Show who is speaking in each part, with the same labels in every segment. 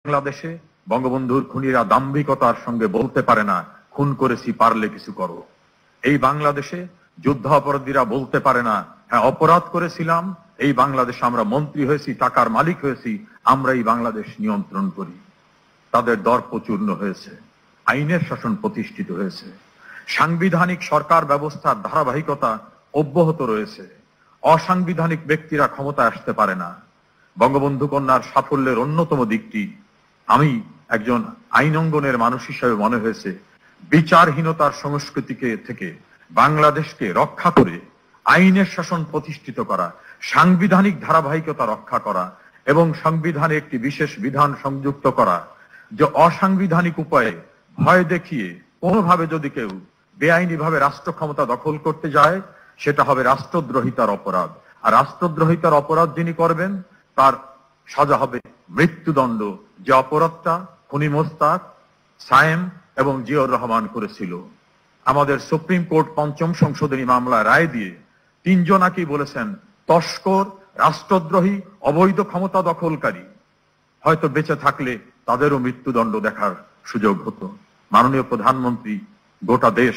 Speaker 1: বাংলাদেশে বঙ্গবন্ধুর খুনিরা দাম্ভিকতার সঙ্গে বলতে পারে না খুন করেছি পারলে কিছু করো। এই বাংলাদেশে যুদ্ধ অপরাধীরা বলতে পারে না হ্যাঁ অপরাধ করেছিলাম, এই বাংলাদেশে আমরা মন্ত্রী হয়েছি, টাকার মালিক হয়েছি, আমরা এই বাংলাদেশ নিয়ন্ত্রণ করি। তাদের দর্প চূর্ণ হয়েছে, আইনের শাসন প্রতিষ্ঠিত হয়েছে, সাংবিধানিক সরকার ব্যবস্থার ধারাবাহিকতা অব্যাহত রয়েছে, অসাংবিধানিক ব্যক্তিরা ক্ষমতায় আসতে পারে না। বঙ্গবন্ধু কন্যার সাফল্যের অন্যতম দিকটি আমি একজন আইন অঙ্গনের মানুষ হিসেবে মনে হয়েছে বিচারহীনতার সংস্কৃতিকে থেকে বাংলাদেশকে রক্ষা করে আইনের শাসন প্রতিষ্ঠিত করা, সাংবিধানিক ধারাবাহিকতা রক্ষা করা এবং সংবিধানে একটি বিশেষ বিধান সংযুক্ত করা, যে অসাংবিধানিক উপায়ে ভয় দেখিয়ে কোনোভাবে যদি কেউ বেআইনি ভাবে রাষ্ট্র ক্ষমতা দখল করতে যায় সেটা হবে রাষ্ট্রদ্রোহিতার অপরাধ। আর রাষ্ট্রদ্রোহিতার অপরাধ যিনি করবেন তার সাজা হবে মৃত্যুদণ্ড, যে অপরাধটা খুনি মোস্তাক, সায়েম এবং জিয়াউর রহমান করেছিল। আমাদের সুপ্রিম কোর্ট পঞ্চম সংশোধনী মামলায় রায় দিয়ে তিনজনাকেই বলেছেন তস্কর, রাষ্ট্রদ্রোহী, অবৈধ ক্ষমতা দখলকারী। হয়তো বেঁচে থাকলে তাদেরও মৃত্যুদণ্ড দেখার সুযোগ হতো। মাননীয় প্রধানমন্ত্রী, গোটা দেশ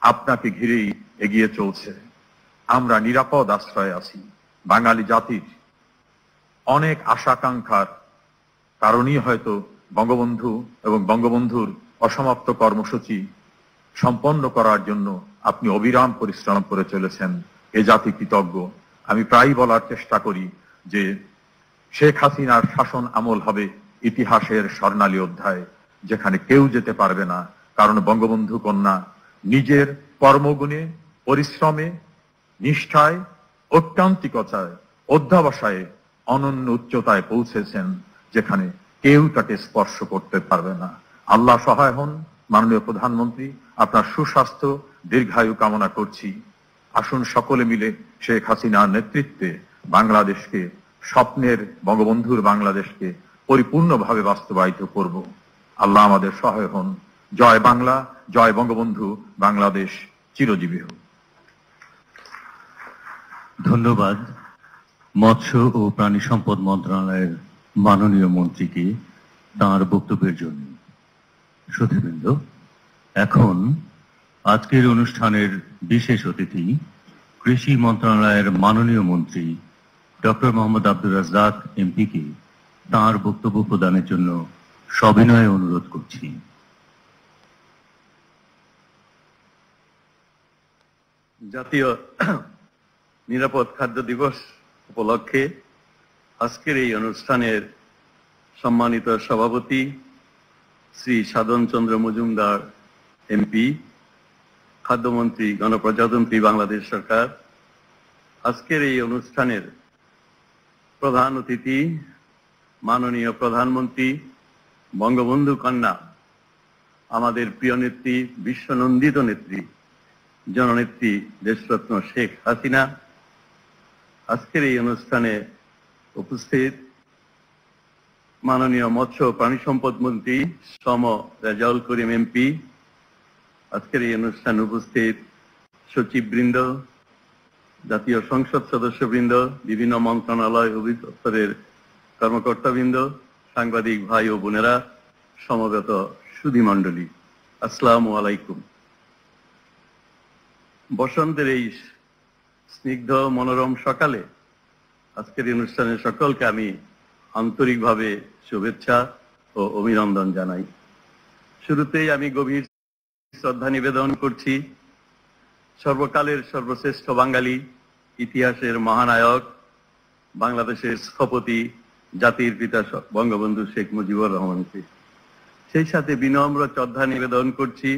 Speaker 1: আপনাকে ঘিরেই এগিয়ে চলছে। আমরা নিরাপদ আশ্রয়ে আছি। বাঙালি জাতির অনেক আশাকাঙ্ক্ষার কারণেই হয়তো বঙ্গবন্ধু এবং বঙ্গবন্ধুর অসমাপ্ত কর্মসূচি সম্পন্ন করার জন্য আপনি অবিরাম পরিশ্রম করে চলেছেন। এ জাতি কৃতজ্ঞ। আমি প্রায়ই বলার চেষ্টা করি যে শেখ হাসিনার শাসন আমল হবে ইতিহাসের স্বর্ণালী অধ্যায়, যেখানে কেউ যেতে পারবে না, কারণ বঙ্গবন্ধু কন্যা নিজের কর্মগুণে, পরিশ্রমে, নিষ্ঠায়, ঐকান্তিকতায়, অধ্যাবসায়ে অনন্য উচ্চতায় পৌঁছেছেন, যেখানে কেউ তাকে স্পর্শ করতে পারবে না। আল্লাহ সহায় হন। মাননীয় প্রধানমন্ত্রী, আপনার সুস্বাস্থ্য দীর্ঘায়ু কামনা করছি। আসুন সকলে মিলে শেখ হাসিনার নেতৃত্বে বাংলাদেশকে, স্বপ্নের বঙ্গবন্ধুর বাংলাদেশকে পরিপূর্ণভাবে বাস্তবায়িত করব। আল্লাহ আমাদের সহায় হন। জয় বাংলা, জয় বঙ্গবন্ধু, বাংলাদেশ চিরজীবী হোক।
Speaker 2: ধন্যবাদ মৎস্য ও প্রাণী সম্পদ মন্ত্রণালয়ের মাননীয় মন্ত্রীকে তাঁর বক্তব্যের জন্য। শ্রোতৃবৃন্দ, এখন আজকের অনুষ্ঠানের বিশেষ অতিথি কৃষি মন্ত্রণালয়ের মাননীয় মন্ত্রী ডক্টর মোহাম্মদ আব্দুর রাজ্জাক এমপিকে তাঁর বক্তব্য প্রদানের জন্য সবিনয়ে অনুরোধ করছি।
Speaker 3: জাতীয় নিরাপদ খাদ্য দিবস উপলক্ষে আজকের এই অনুষ্ঠানের সম্মানিত সভাপতি শ্রী সাধন চন্দ্র মজুমদার এমপি, খাদ্যমন্ত্রী, গণপ্রজাতন্ত্রী বাংলাদেশ সরকার, আজকের এই অনুষ্ঠানের প্রধান অতিথি মাননীয় প্রধানমন্ত্রী, বঙ্গবন্ধু কন্যা, আমাদের প্রিয় নেত্রী, বিশ্বনন্দিত নেত্রী, জননেত্রী দেশরত্ন শেখ হাসিনা, আজকের এই অনুষ্ঠানে উপস্থিত মাননীয় মৎস্য প্রাণী সম্পদ মন্ত্রী সম রেজাউল করিম এমপি, আজকের এই অনুষ্ঠানে উপস্থিত সচিববৃন্দ, জাতীয় সংসদ সদস্যবৃন্দ, বিভিন্ন মন্ত্রণালয় অধিদপ্তরের কর্মকর্তাবৃন্দ, সাংবাদিক ভাই ও বোনেরা, সমবেত সুধীমণ্ডলী, আসসালামু আলাইকুম। বসন্তের এই স্নিগ্ধ মনোরম সকালে আজকের অনুষ্ঠানে সকলকে আমি আন্তরিকভাবে শুভেচ্ছা ও অভিনন্দন জানাই। শুরুতেই আমি গভীর শ্রদ্ধা নিবেদন করছি সর্বকালের সর্বশ্রেষ্ঠ বাঙালি, ইতিহাসের মহানায়ক, বাংলাদেশের স্থপতি, জাতির পিতা বঙ্গবন্ধু শেখ মুজিবুর রহমানকে। সেই সাথে বিনম্র শ্রদ্ধা নিবেদন করছি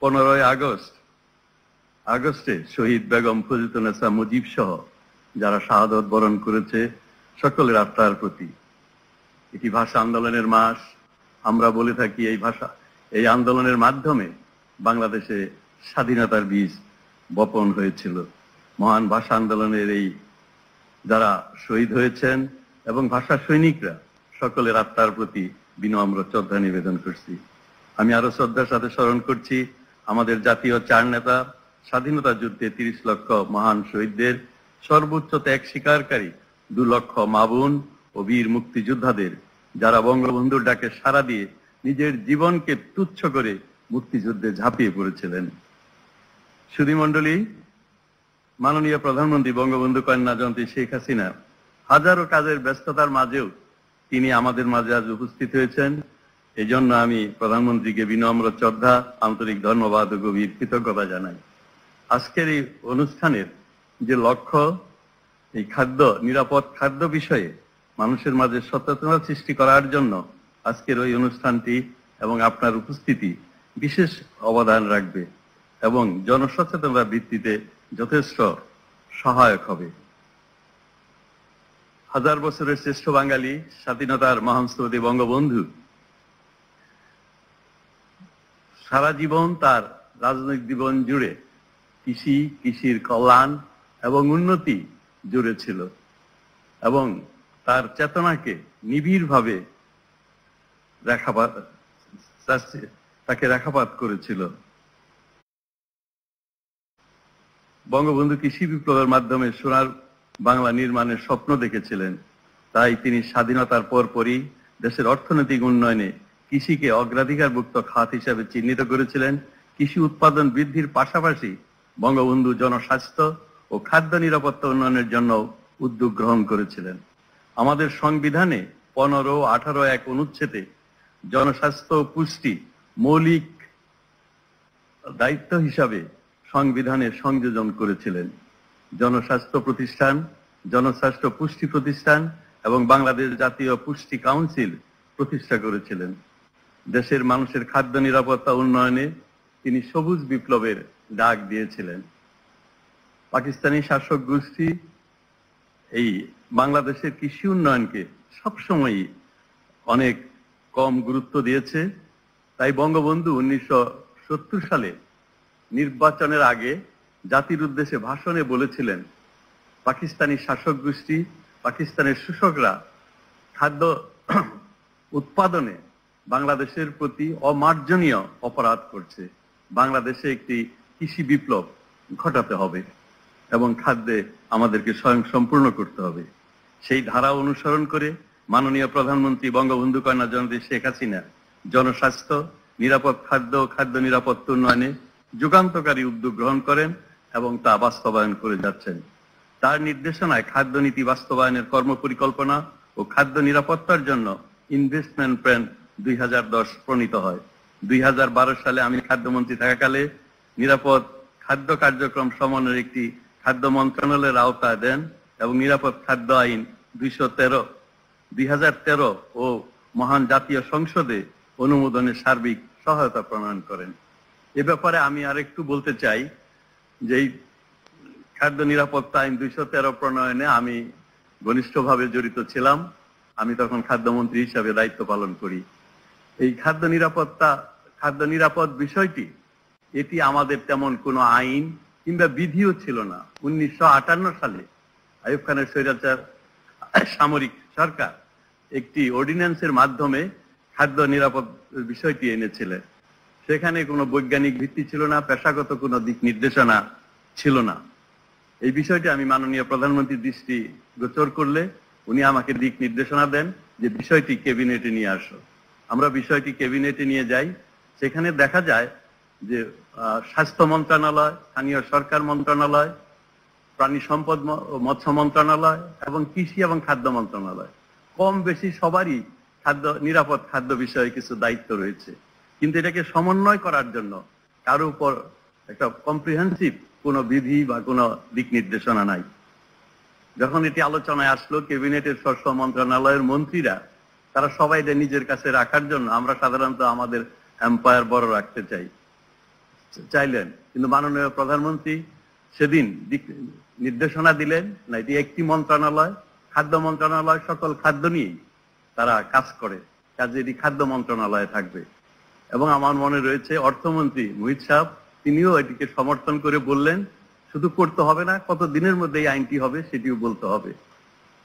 Speaker 3: 15ই আগস্টে শহীদ বেগম ফজিলাতুন্নেসা মুজিব সহ যারা শাহাদত বরণ করেছে সকলের আত্মার প্রতি। এটি ভাষা আন্দোলনের মাস। আমরা বলে থাকি এই আন্দোলনের মাধ্যমে বাংলাদেশে স্বাধীনতার বীজ বপন হয়েছিল। মহান ভাষা আন্দোলনের এই যারা শহীদ হয়েছেন এবং ভাষা সৈনিকরা, সকলের আত্মার প্রতি বিনম্র শ্রদ্ধা নিবেদন করছি। আমি আরো শ্রদ্ধার সাথে স্মরণ করছি আমাদের জাতীয় 4 নেতা, স্বাধীনতা যুদ্ধে 30 লক্ষ মহান শহীদদের, সর্বোচ্চ ত্যাগ স্বীকারকারী 2 লক্ষ মা বোন ও বীর মুক্তিযোদ্ধাদের যারা বঙ্গবন্ধুর ডাকে সাড়া দিয়ে নিজের জীবনকে তুচ্ছ করে মুক্তিযুদ্ধে ঝাঁপিয়ে পড়েছিলেন। সুধীমণ্ডলী, মাননীয় প্রধানমন্ত্রী বঙ্গবন্ধু কন্যা জয়ন্তী শেখ হাসিনা হাজারো কাজের ব্যস্ততার মাঝেও তিনি আমাদের মাঝে আজ উপস্থিত হয়েছেন। এই জন্য আমি প্রধানমন্ত্রীকে বিনম্র শ্রদ্ধা, আন্তরিক ধন্যবাদ ও গভীর কৃতজ্ঞতা জানাই। আজকের এই অনুষ্ঠানের যে লক্ষ্য, এই নিরাপদ খাদ্য বিষয়ে মানুষের মাঝে সচেতনতা সৃষ্টি করার জন্য আজকের ওই অনুষ্ঠানটি এবং আপনার উপস্থিতি বিশেষ অবদান রাখবে এবং জনসচেতনতা ভিত্তিতে যথেষ্ট সহায়ক হবে। হাজার বছরের শ্রেষ্ঠ বাঙালি, স্বাধীনতার মহান স্থপতি বঙ্গবন্ধু সারা জীবন তার রাজনৈতিক জীবন জুড়ে কৃষির কল্যাণ এবং উন্নতি জুড়ে ছিল এবং তার চেতনাকে নিবিড়ভাবে তাকে রেখাপাত করেছিল। বঙ্গবন্ধু কৃষি বিপ্লবের মাধ্যমে সোনার বাংলা নির্মাণের স্বপ্ন দেখেছিলেন। তাই তিনি স্বাধীনতার পরপরই দেশের অর্থনৈতিক উন্নয়নে কৃষিকে অগ্রাধিকারভুক্ত খাত হিসেবে চিহ্নিত করেছিলেন। কৃষি উৎপাদন বৃদ্ধির পাশাপাশি বঙ্গবন্ধু জনস্বাস্থ্য ও খাদ্য নিরাপত্তা উন্নয়নের জন্য উদ্যোগ গ্রহণ করেছিলেন। আমাদের সংবিধানে 15 ও 18 অনুচ্ছেদে জনস্বাস্থ্য ও পুষ্টি মৌলিক দায়িত্ব হিসাবে সংবিধানে সংযোজন করেছিলেন। জনস্বাস্থ্য প্রতিষ্ঠান, জনস্বাস্থ্য পুষ্টি প্রতিষ্ঠান এবং বাংলাদেশ জাতীয় পুষ্টি কাউন্সিল প্রতিষ্ঠা করেছিলেন। দেশের মানুষের খাদ্য নিরাপত্তা উন্নয়নে তিনি সবুজ বিপ্লবের ডাক দিয়েছিলেন। পাকিস্তানি শাসক গোষ্ঠী এই বাংলাদেশের কৃষি উন্নয়নকে সবসময়ই অনেক কম গুরুত্ব দিয়েছে। তাই বঙ্গবন্ধু 1970 সালে নির্বাচনের আগে জাতির উদ্দেশ্যে ভাষণে বলেছিলেন, পাকিস্তানি শাসক গোষ্ঠী, পাকিস্তানের শোষকরা খাদ্য উৎপাদনে বাংলাদেশের প্রতি অমার্জনীয় অপরাধ করছে। বাংলাদেশে একটি কৃষি বিপ্লব ঘটাতে হবে এবং খাদ্যে আমাদেরকে স্বয়ং সম্পূর্ণ করতে হবে। সেই ধারা অনুসরণ করে মাননীয় প্রধানমন্ত্রী বঙ্গবন্ধু কন্যা জয়ন্তী শেখ হাসিনা জনস্বাস্থ্য, নিরাপদ খাদ্য ও খাদ্য নিরাপত্তা উন্নয়নে যুগান্তকারী উদ্যোগ গ্রহণ করেন এবং তা বাস্তবায়ন করে যাচ্ছেন। তার নির্দেশনায় খাদ্য নীতি বাস্তবায়নের কর্মপরিকল্পনা ও খাদ্য নিরাপত্তার জন্য ইনভেস্টমেন্ট প্ল্যান 2010 প্রণীত হয়। 2012 সালে আমি খাদ্যমন্ত্রী থাকাকালে নিরাপদ খাদ্য কার্যক্রম সমন্বয়ের একটি খাদ্য মন্ত্রণালয়ের আওতায় দেন এবং নিরাপদ খাদ্য আইন 2013 ও মহান জাতীয় সংসদে অনুমোদনে সার্বিক সহায়তা প্রণয়ন করেন। এ ব্যাপারে আমি আরেকটু বলতে চাই যে এই খাদ্য নিরাপত্তা আইন 213 প্রণয়নে আমি ঘনিষ্ঠভাবে জড়িত ছিলাম। আমি তখন খাদ্যমন্ত্রী হিসাবে দায়িত্ব পালন করি। এই খাদ্য নিরাপদ বিষয়টি এটি আমাদের তেমন কোনো আইন কিংবা বিধিও ছিল না। 1958 সালে আইয়ুব খানের স্বৈরাচার সামরিক সরকার একটি অর্ডিন্যান্সের মাধ্যমে খাদ্য নিরাপদ বিষয়টি এনেছিলেন। সেখানে কোনো বৈজ্ঞানিক ভিত্তি ছিল না, পেশাগত কোনো দিক নির্দেশনা ছিল না। এই বিষয়টি আমি মাননীয় প্রধানমন্ত্রীর দৃষ্টি গোচর করলে উনি আমাকে দিক নির্দেশনা দেন যে বিষয়টি ক্যাবিনেটে নিয়ে আসো। আমরা বিষয়টি ক্যাবিনেটে নিয়ে যাই। সেখানে দেখা যায় যে স্বাস্থ্য মন্ত্রণালয়, স্থানীয় সরকার মন্ত্রণালয়, প্রাণী সম্পদ মৎস্য মন্ত্রণালয় এবং কৃষি এবং খাদ্য মন্ত্রণালয় কম বেশি সবারই নিরাপদ খাদ্য বিষয়ে কিছু দায়িত্ব রয়েছে, কিন্তু এটাকে সমন্বয় করার জন্য কারো উপর একটা কম্প্রিহেন্সিভ কোনো বিধি বা কোনো দিক নির্দেশনা নাই। যখন এটি আলোচনায় আসলো, ক্যাবিনেটের স্ব মন্ত্রণালয়ের মন্ত্রীরা তারা সবাই এটা নিজের কাছে রাখার জন্য, আমরা সাধারণত আমাদের এম্পায়ার বড় রাখতে চাইলেন, কিন্তু মাননীয় প্রধানমন্ত্রী সেদিন দিক নির্দেশনা দিলেন না, এটি একটি মন্ত্রণালয়, খাদ্য মন্ত্রণালয় সকল খাদ্য নিয়েই তারা কাজ করে, কাজে এটি খাদ্য মন্ত্রণালয়ে থাকবে। এবং আমার মনে রয়েছে অর্থমন্ত্রী মুহিত সাহেব তিনিও এটিকে সমর্থন করে বললেন শুধু করতে হবে না, কত দিনের মধ্যে এই আইনটি হবে সেটিও বলতে হবে।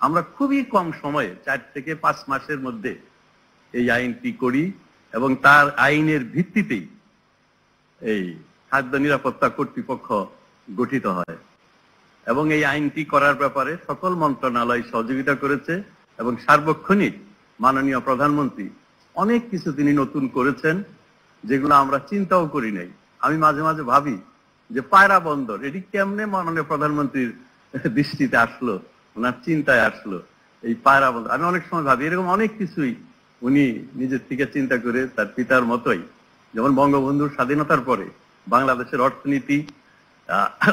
Speaker 3: আমরা খুবই কম সময়ে 4 থেকে 5 মাসের মধ্যে এই আইনটি করি এবং তার আইনের ভিত্তিতেই এই খাদ্য নিরাপত্তা কর্তৃপক্ষ গঠিত হয় এবং এই আইনটি করার ব্যাপারে সকল মন্ত্রণালয় সহযোগিতা করেছে এবং সার্বক্ষণিক মাননীয় প্রধানমন্ত্রী অনেক কিছু তিনি নতুন করেছেন, যেগুলো আমরা চিন্তাও করি নাই। আমি মাঝে মাঝে ভাবি যে পায়রা বন্দর এটি কেমনে মাননীয় প্রধানমন্ত্রীর দৃষ্টিতে আসলো, ওনার চিন্তায় আসলো এই পায়রা বন্দর। আমি অনেক সময় ভাবি এরকম অনেক কিছুই উনি নিজের থেকে চিন্তা করে তার পিতার মতোই, যেমন বঙ্গবন্ধুর স্বাধীনতার পরে বাংলাদেশের অর্থনীতি,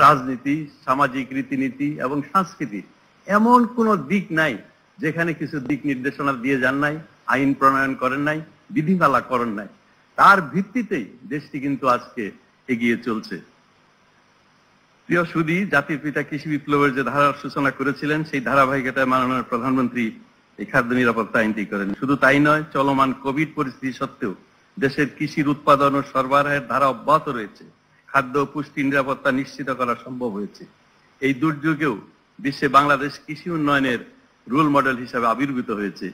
Speaker 3: রাজনীতি, সামাজিক রীতিনীতি এবং সংস্কৃতি এমন কোন দিক নাই যেখানে কিছু দিক নির্দেশনা দিয়ে যান নাই, আইন প্রণয়ন করেন নাই, বিধিমালা করেন নাই। তার ভিত্তিতেই দেশটি কিন্তু আজকে এগিয়ে চলছে। প্রিয় সুধী, জাতির পিতা কৃষি বিপ্লবের যে ধারার সূচনা করেছিলেন সেই ধারাবাহিকতায় মাননীয় প্রধানমন্ত্রী এই খাদ্য নিরাপত্তা আইনটি করেন। শুধু তাই নয়, চলমান কোভিড পরিস্থিতি সত্ত্বেও দেশের কৃষির উৎপাদন ও সরবরাহের ধারা অব্যাহত রয়েছে। খাদ্য ও পুষ্টি নিরাপত্তা নিশ্চিত করা সম্ভব হয়েছে। এই দুর্যোগেও বিশ্বে বাংলাদেশ কৃষি উন্নয়নের রোল মডেল হিসেবে আবির্ভূত হয়েছে।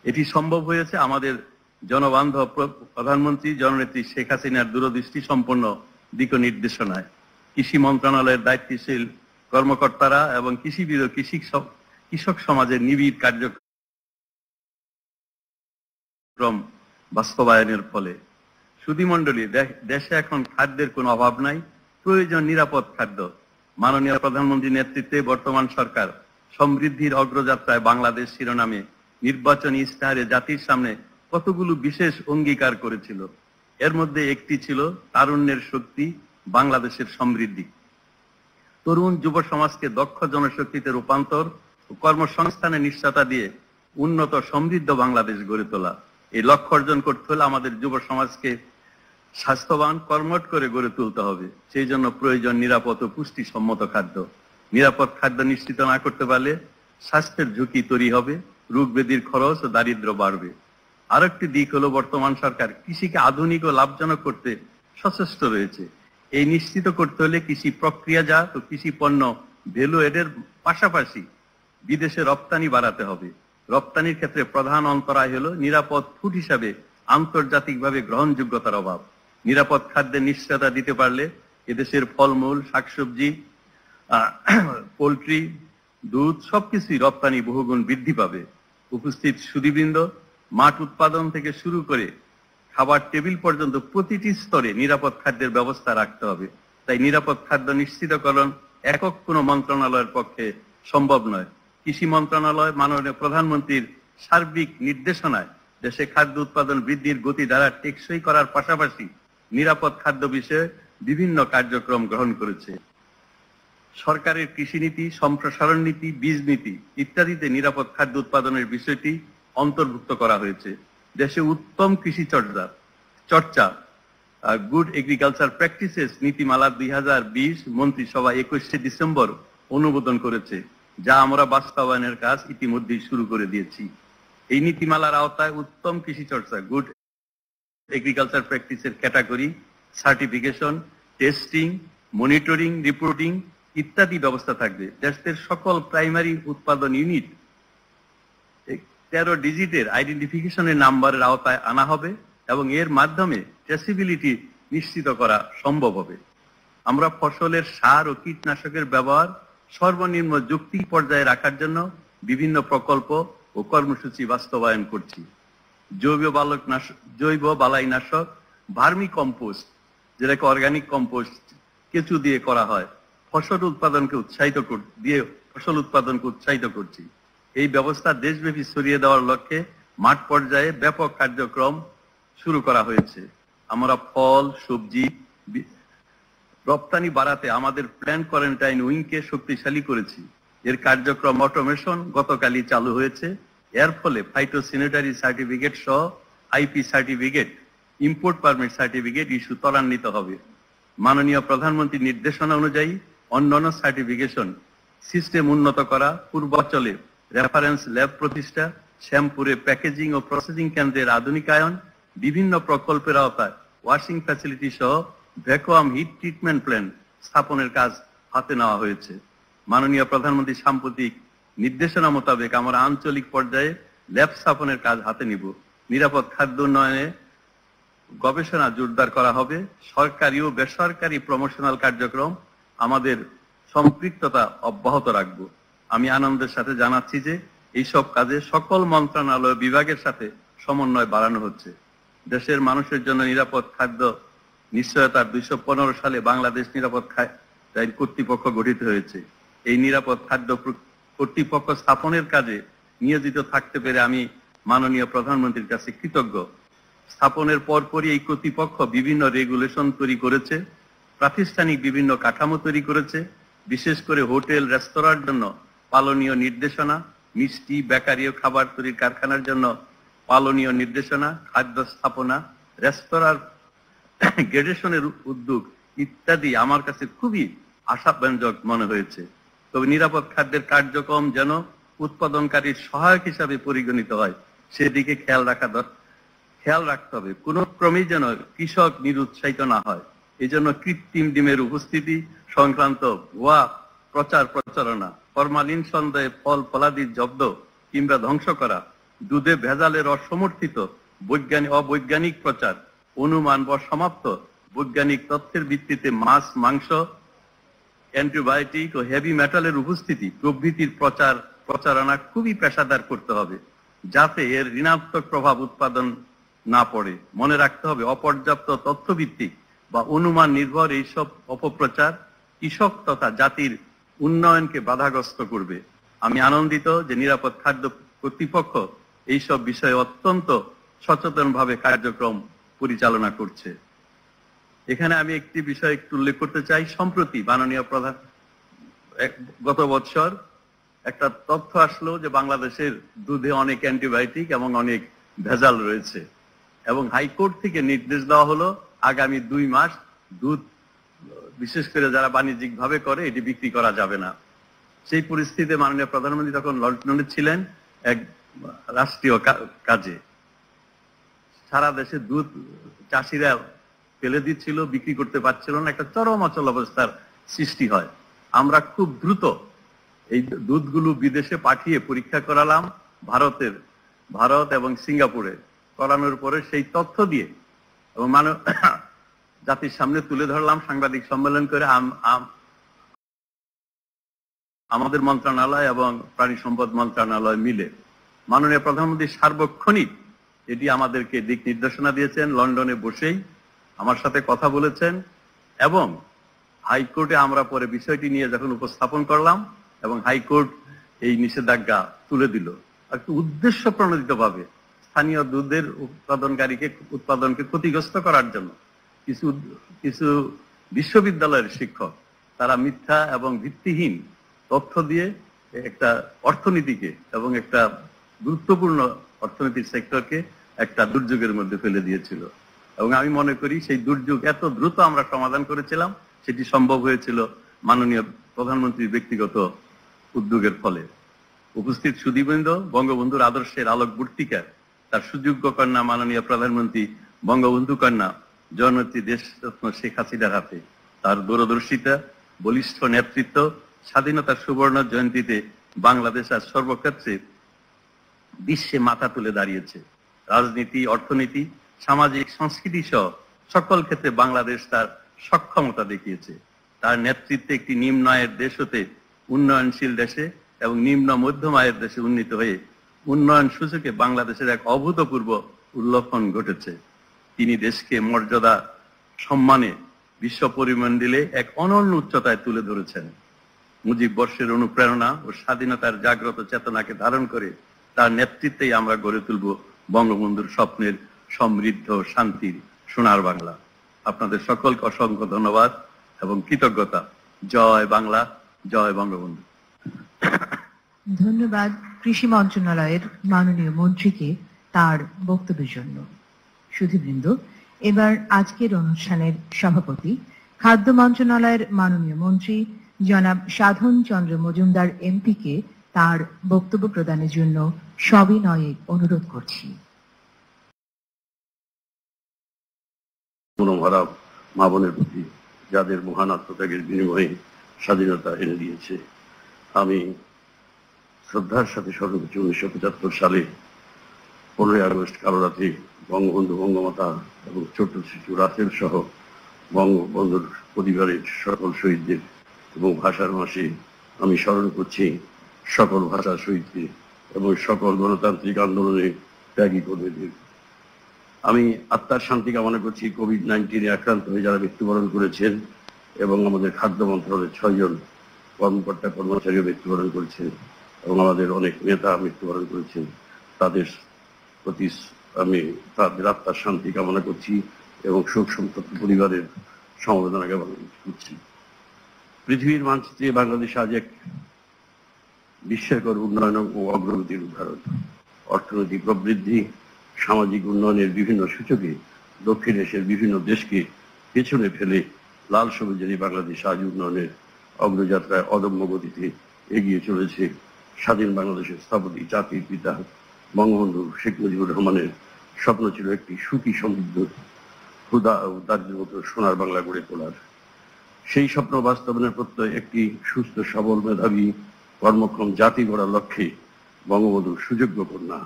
Speaker 3: এটি সম্ভব হয়েছে আমাদের জনবান্ধব প্রধানমন্ত্রী জননেত্রী শেখ হাসিনার দূরদৃষ্টি সম্পন্ন দিক নির্দেশনায়। কৃষি মন্ত্রণালয়ের দায়িত্বশীল কর্মকর্তারা এবং কৃষিবিদ ও কৃষক সমাজের নিবিড় কার্যক্রম বাস্তবায়নের ফলে সুধীমণ্ডলী, দেশে এখন খাদ্যের কোনো অভাব নাই, প্রয়োজন নিরাপদ খাদ্য। মাননীয় প্রধানমন্ত্রীর নেতৃত্বে বর্তমান সরকার সমৃদ্ধির অগ্রযাত্রায় বাংলাদেশ শিরোনামে নির্বাচনী ইস্তাহারে জাতির সামনে কতগুলো বিশেষ অঙ্গীকার করেছিল। এর মধ্যে একটি ছিল তারুণ্যের শক্তি, বাংলাদেশের সমৃদ্ধি। তরুণ যুব সমাজকে দক্ষ জনশক্তিতে রূপান্তর ও কর্মসংস্থানের নিশ্চয়তা দিয়ে উন্নত সমৃদ্ধ বাংলাদেশ গড়ে তোলা। এই লক্ষ্য অর্জন করতে হলে আমাদের যুব সমাজকে স্বাস্থ্যবান, কর্মঠ করে গড়ে তুলতে হবে। সেই জন্য প্রয়োজন নিরাপদ ও পুষ্টিসম্মত খাদ্য। নিরাপদ খাদ্য নিশ্চিত না করতে পারলে স্বাস্থ্যের ঝুঁকি তৈরি হবে, রোগ ব্যাধির খরচ ও দারিদ্র বাড়বে। আরেকটি দিক হলো বর্তমান সরকার কৃষিকে আধুনিক ও লাভজনক করতে সচেষ্ট রয়েছে। এই নিশ্চিত করতে হলে কৃষি প্রক্রিয়াজাত ও কৃষি পণ্য ভ্যালু এডের পাশাপাশি বিদেশে রপ্তানি বাড়াতে হবে। রপ্তানির ক্ষেত্রে প্রধান অন্তরায় হলো নিরাপদ ফুড হিসাবে আন্তর্জাতিকভাবে গ্রহণযোগ্যতার অভাব। নিরাপদ খাদ্যের নিশ্চয়তা দিতে পারলে এদেশের ফলমূল, শাকসবজি, পোল্ট্রি, দুধ সবকিছুই রপ্তানি বহুগুণ বৃদ্ধি পাবে। উপস্থিত সুধীবৃন্দ, মাঠ উৎপাদন থেকে শুরু করে খাবার টেবিল পর্যন্ত প্রতিটি স্তরে নিরাপদ খাদ্যের ব্যবস্থা রাখতে হবে। তাই নিরাপদ খাদ্য নিশ্চিতকরণ একক কোনো মন্ত্রণালয়ের পক্ষে সম্ভব নয়। কৃষি মন্ত্রণালয় মাননীয় প্রধানমন্ত্রীর সার্বিক নির্দেশনায় দেশে খাদ্য উৎপাদন বৃদ্ধির গতি দ্বারা টেকসই করার পাশাপাশি নিরাপদ খাদ্য বিষয়ে বিভিন্ন কার্যক্রম গ্রহণ করেছে। সরকারের কৃষি নীতি, সম্প্রসারণ নীতি, বীজ নীতি ইত্যাদিতে নিরাপদ খাদ্য উৎপাদনের বিষয়টি অন্তর্ভুক্ত করা হয়েছে। দেশে উত্তম কৃষি চর্চা গুড এগ্রিকালচার প্র্যাকটিসেস নীতিমালা 2020 মন্ত্রিসভা 21শে ডিসেম্বর অনুমোদন করেছে, যা আমরা বাস্তবায়নের কাজ ইতিমধ্যেই শুরু করে দিয়েছি। এই নীতিমালার আওতায় উত্তম কৃষি চর্চা গুড এগ্রিকালচার প্র্যাকটিসের category, certification, testing, monitoring, reporting ইত্যাদি ব্যবস্থা থাকবে। দেশের সকল প্রাইমারি উৎপাদন ইউনিট 13 ডিজিটের আইডেন্টিফিকেশনের নাম্বারের আওতায় আনা হবে এবং এর মাধ্যমে ট্রেসিবিলিটি নিশ্চিত করা সম্ভব হবে। আমরা ফসলের সার ও কীটনাশকের ব্যবহার সর্বনিম্ন যৌক্তিক পর্যায়ে রাখার জন্য বিভিন্ন প্রকল্প ও কর্মসূচি বাস্তবায়ন করছি। জৈব বালাইনাশক, ভার্মি কম্পোস্ট, যেটাকে অর্গানিক কম্পোস্ট কেঁচু দিয়ে করা হয়, ফসল উৎপাদনকে উৎসাহিত করছি। এই ব্যবস্থা দেশব্যাপী ছড়িয়ে দেওয়ার লক্ষ্যে মাঠ পর্যায়ে ব্যাপক কার্যক্রম শুরু করা হয়েছে। আমরা ফল, সবজি রপ্তানি বাড়াতে আমাদের প্ল্যান কোয়ারেন্টাইন উইংকে শক্তিশালী করেছি। এর কার্যক্রম অটোমেশন গতকালই চালু হয়েছে। এর ফলে ফাইটোস্যানিটারি সার্টিফিকেট সহ IP certificate, import permit certificate issue ত্বরান্বিত হবে। মাননীয় প্রধানমন্ত্রীর নির্দেশনা অনুযায়ী অন্যান্য সার্টিফিকেশন সিস্টেম উন্নত করা, পূর্বাঞ্চলে রেফারেন্স ল্যাব প্রতিষ্ঠা, শ্যামপুরে প্যাকেজিং ও প্রসেসিং কেন্দ্রের আধুনিকায়ন, বিভিন্ন প্রকল্পের আওতায় ওয়াশিং ফ্যাসিলিটি সহ ভ্যাকুয়াম হিট ট্রিটমেন্ট প্ল্যান্ট স্থাপনের কাজ হাতে নেওয়া হয়েছে। মাননীয় প্রধানমন্ত্রী সাম্প্রতিক নির্দেশনা মোতাবেক আমরা আঞ্চলিক পর্যায়ে ল্যাব স্থাপনের কাজ হাতে নিব। নিরাপদ খাদ্য উন্নয়নে গবেষণা জোরদার করা হবে। সরকারি ও বেসরকারি প্রমোশনাল কার্যক্রম আমাদের সম্পৃক্ততা অব্যাহত রাখবো। আমি আনন্দের সাথে জানাচ্ছি যে এইসব কাজে সকল মন্ত্রণালয় বিভাগের সাথে সমন্বয় বাড়ানো হচ্ছে। দেশের মানুষের জন্য নিরাপদ খাদ্য নিশ্চয়তার ২০১৫ সালে বাংলাদেশ নিরাপদ খাদ্য কর্তৃপক্ষ গঠিত হয়েছে। এই নিরাপদ খাদ্য কর্তৃপক্ষ স্থাপনের কাজে নিয়োজিত থাকতে পেরে আমি মাননীয় প্রধানমন্ত্রীর কাছে কৃতজ্ঞ। স্থাপনের পরপরই এই কর্তৃপক্ষ বিভিন্ন রেগুলেশন তৈরি করেছে, প্রাতিষ্ঠানিক বিভিন্ন কাঠামো তৈরি করেছে, বিশেষ করে হোটেল রেস্তোরাঁর জন্য পালনীয় নির্দেশনা, মিষ্টি বেকারি ও খাবার তৈরির কারখানার জন্য পালনীয় নির্দেশনা, খাদ্য স্থাপনা, রেস্তোরাঁর গ্রেডেশনের উদ্যোগ ইত্যাদি আমার কাছে খুবই আশাব্যঞ্জক মনে হয়েছে। তবে নিরাপদ খাদ্যের কার্যক্রম যেন উৎপাদনকারীর সহায়ক হিসাবে পরিগণিত হয় সেদিকে খেয়াল রাখতে হবে। কোন ক্রমেই যেন কৃষক নিরুৎসাহিত না হয়। এই জন্য কৃত্রিম ডিমের উপস্থিতি সংক্রান্ত ভুয়া প্রচার প্রচারণা, ফরমালিন সন্দেহে ফল ফলাদির জব্দ কিংবা ধ্বংস করা, দুধে ভেজালের অসমর্থিত অবৈজ্ঞানিক প্রচার, অনুমান বা সমাপ্ত বৈজ্ঞানিক তথ্যের ভিত্তিতে মাছ মাংস, অ্যান্টিবায়োটিক ও হেভি মেটালের উপস্থিতি প্রভৃতির প্রচারণা খুবই পেশাদার করতে হবে, যাতে এর ঋণাত্মক প্রভাব উৎপাদন না পড়ে। মনে রাখতে হবে, অপর্যাপ্ত তথ্যভিত্তিক বা অনুমান নির্ভর এইসব অপপ্রচার কৃষক তথা জাতির উন্নয়নকে বাধাগ্রস্ত করবে। আমি আনন্দিত যে নিরাপদ খাদ্য কর্তৃপক্ষ এইসব বিষয়ে অত্যন্ত সচেতনভাবে কার্যক্রম পরিচালনা করছে। এখানে আমি একটি বিষয় একটু উল্লেখ করতে চাই। সম্প্রতি মাননীয় প্রধান গত বছর একটা তথ্য আসলো যে বাংলাদেশের দুধে অনেক অ্যান্টিবায়োটিক এবং অনেক ভেজাল রয়েছে, এবং হাইকোর্ট থেকে নির্দেশ দেওয়া হলো আগামী ২ মাস দুধ, বিশেষ করে যারা বাণিজ্যিক ভাবে করে, এটি বিক্রি করা যাবে না। সেই পরিস্থিতিতে মাননীয় প্রধানমন্ত্রী তখন লন্ডনে ছিলেন এক রাষ্ট্রীয় কাজে। সারা দেশে দুধ চাষিরা ফেলে দিচ্ছিল, বিক্রি করতে পারছিল না, একটা চরম অচল অবস্থার সৃষ্টি হয়। আমরা খুব দ্রুত এই দুধগুলো বিদেশে পাঠিয়ে পরীক্ষা করালাম, ভারত এবং সিঙ্গাপুরে। করানোর পরে সেই তথ্য দিয়ে এবং জাতির সামনে তুলে ধরলাম সাংবাদিক সম্মেলন করে। আমাদের মন্ত্রণালয় এবং প্রাণী সম্পদ মন্ত্রণালয় মিলে মাননীয় প্রধানমন্ত্রী সার্বক্ষণিক এটি আমাদেরকে দিক নির্দেশনা দিয়েছেন। লন্ডনে বসেই আমার সাথে কথা বলেছেন, এবং হাইকোর্টে আমরা পরে বিষয়টি নিয়ে যখন উপস্থাপন করলাম এবং হাইকোর্ট এই নিষেধাজ্ঞা তুলে দিল, একটু উদ্দেশ্য প্রণোদিত ভাবে স্থানীয় দুধের উৎপাদনকে ক্ষতিগ্রস্ত করার জন্য কিছু বিশ্ববিদ্যালয়ের শিক্ষক তারা মিথ্যা এবং ভিত্তিহীন তথ্য দিয়ে একটা অর্থনীতিকে এবং একটা গুরুত্বপূর্ণ অর্থনীতির সেক্টরকে একটা দুর্যোগের মধ্যে ফেলে দিয়েছিল। এবং আমি মনে করি সেই দুর্যোগ এত দ্রুত আমরা সমাধান করেছিলাম, সেটি সম্ভব হয়েছিল মাননীয় প্রধানমন্ত্রীর ব্যক্তিগত উদ্যোগের ফলে। উপস্থিত সুধীবৃন্দ, বঙ্গবন্ধুর আদর্শের আলোকবর্তিকা তার সুযোগ্য কন্যা মাননীয় প্রধানমন্ত্রী বঙ্গবন্ধু কন্যা জননেত্রী দেশরত্ন শেখ হাসিনার হাতে। তার দূরদর্শিতা, বলিষ্ঠ নেতৃত্ব, স্বাধীনতার সুবর্ণ জয়ন্তীতে বাংলাদেশ আজ সর্বক্ষেত্রে বিশ্বে মাথা তুলে দাঁড়িয়েছে। রাজনীতি, অর্থনীতি, সামাজিক, সংস্কৃতি সহ সকল ক্ষেত্রে বাংলাদেশ তার সক্ষমতা দেখিয়েছে। তার নেতৃত্বে একটি নিম্ন আয়ের দেশ হতে উন্নয়নশীল দেশে এবং নিম্ন মধ্যম আয়ের দেশে উন্নীত হয়ে উন্নয়ন সূচকে বাংলাদেশের এক অভূতপূর্ব উল্লক্ষণ ঘটেছে। তিনি দেশকে মর্যাদা সম্মানে বিশ্ব পরিমণ্ডলে এক অনন্য উচ্চতায় তুলে ধরেছেন। মুজিব বর্ষের অনুপ্রেরণা ও স্বাধীনতার জাগ্রত চেতনাকে ধারণ করে তার নেতৃত্বেই আমরা গড়ে তুলব বঙ্গবন্ধুর স্বপ্নের সমৃদ্ধ শান্তির সোনার বাংলা। আপনাদের সকলকে অসংখ্য ধন্যবাদ এবং কৃতজ্ঞতা। জয় বাংলা, জয় বঙ্গবন্ধু।
Speaker 4: ধন্যবাদ কৃষি মন্ত্রণালয়ের মাননীয় মন্ত্রীকে তার বক্তব্যের জন্য। সুধীবৃন্দ, এবার আজকের অনুষ্ঠানের সভাপতি খাদ্য মন্ত্রণালয়ের মাননীয় মন্ত্রী জনাব সাধন চন্দ্র মজুমদার এমপিকে তার বক্তব্য প্রদানের জন্য সবিনয়ে অনুরোধ করছি।
Speaker 3: মনোভাব মা বোনের প্রতি যাদের মহান আত্মত্যাগের বিনিময়ে স্বাধীনতা এনে দিয়েছে, আমি শ্রদ্ধার সাথে স্মরণ করছি 1975 সালে 15ই আগস্ট কালো রাতে বঙ্গবন্ধু, বঙ্গমাতা এবং ছোট্ট শিশু রাসেল সহ বঙ্গবন্ধুর পরিবারের সকল শহীদদের। এবং ভাষার মাসে আমি স্মরণ করছি সকল ভাষার শহীদকে এবং সকল গণতান্ত্রিক আন্দোলনে ত্যাগী কর্মীদের। আমি আত্মার শান্তি কামনা করছি কোভিড-19 আক্রান্ত হয়ে যারা মৃত্যুবরণ করেছেন এবং আমাদের খাদ্য মন্ত্রণালয়ের 6 জন কর্মকর্তা কর্মচারীও মৃত্যুবরণ করেছেন এবং আমাদের অনেক নেতা মৃত্যুবরণ করেছেন। তাদের প্রতি আমি তাদের আত্মার শান্তি কামনা করছি এবং শোক সন্তপ্ত পরিবারের সমবেদনা জ্ঞাপন করছি। পৃথিবীর মানচিত্রে বাংলাদেশ আজ এক বিস্ময়কর উন্নয়ন ও অগ্রগতির উদাহরণ। অর্থনৈতিক প্রবৃদ্ধি, সামাজিক উন্নয়নের বিভিন্ন সূচকে দক্ষিণ এশিয়ার বিভিন্ন দেশকে পেছনে ফেলে লাল সবুজের বাংলাদেশ আজ উন্নয়নের অগ্রযাত্রায় অদম্য গতিতে এগিয়ে চলেছে। স্বাধীন বাংলাদেশের স্থপতি জাতির পিতা বঙ্গবন্ধু শেখ মুজিবুর রহমানের স্বপ্ন ছিল একটি সুখী সমৃদ্ধ ক্ষুধা ও দারিদ্র্যমুক্ত সোনার বাংলা গড়ে তোলার। সেই স্বপ্ন বাস্তবায়নের প্রত্যয় একটি সুস্থ সবল মেধাবী কর্মক্ষম জাতি গড়ার লক্ষ্যে বঙ্গবন্ধুর সুযোগ্য কন্যা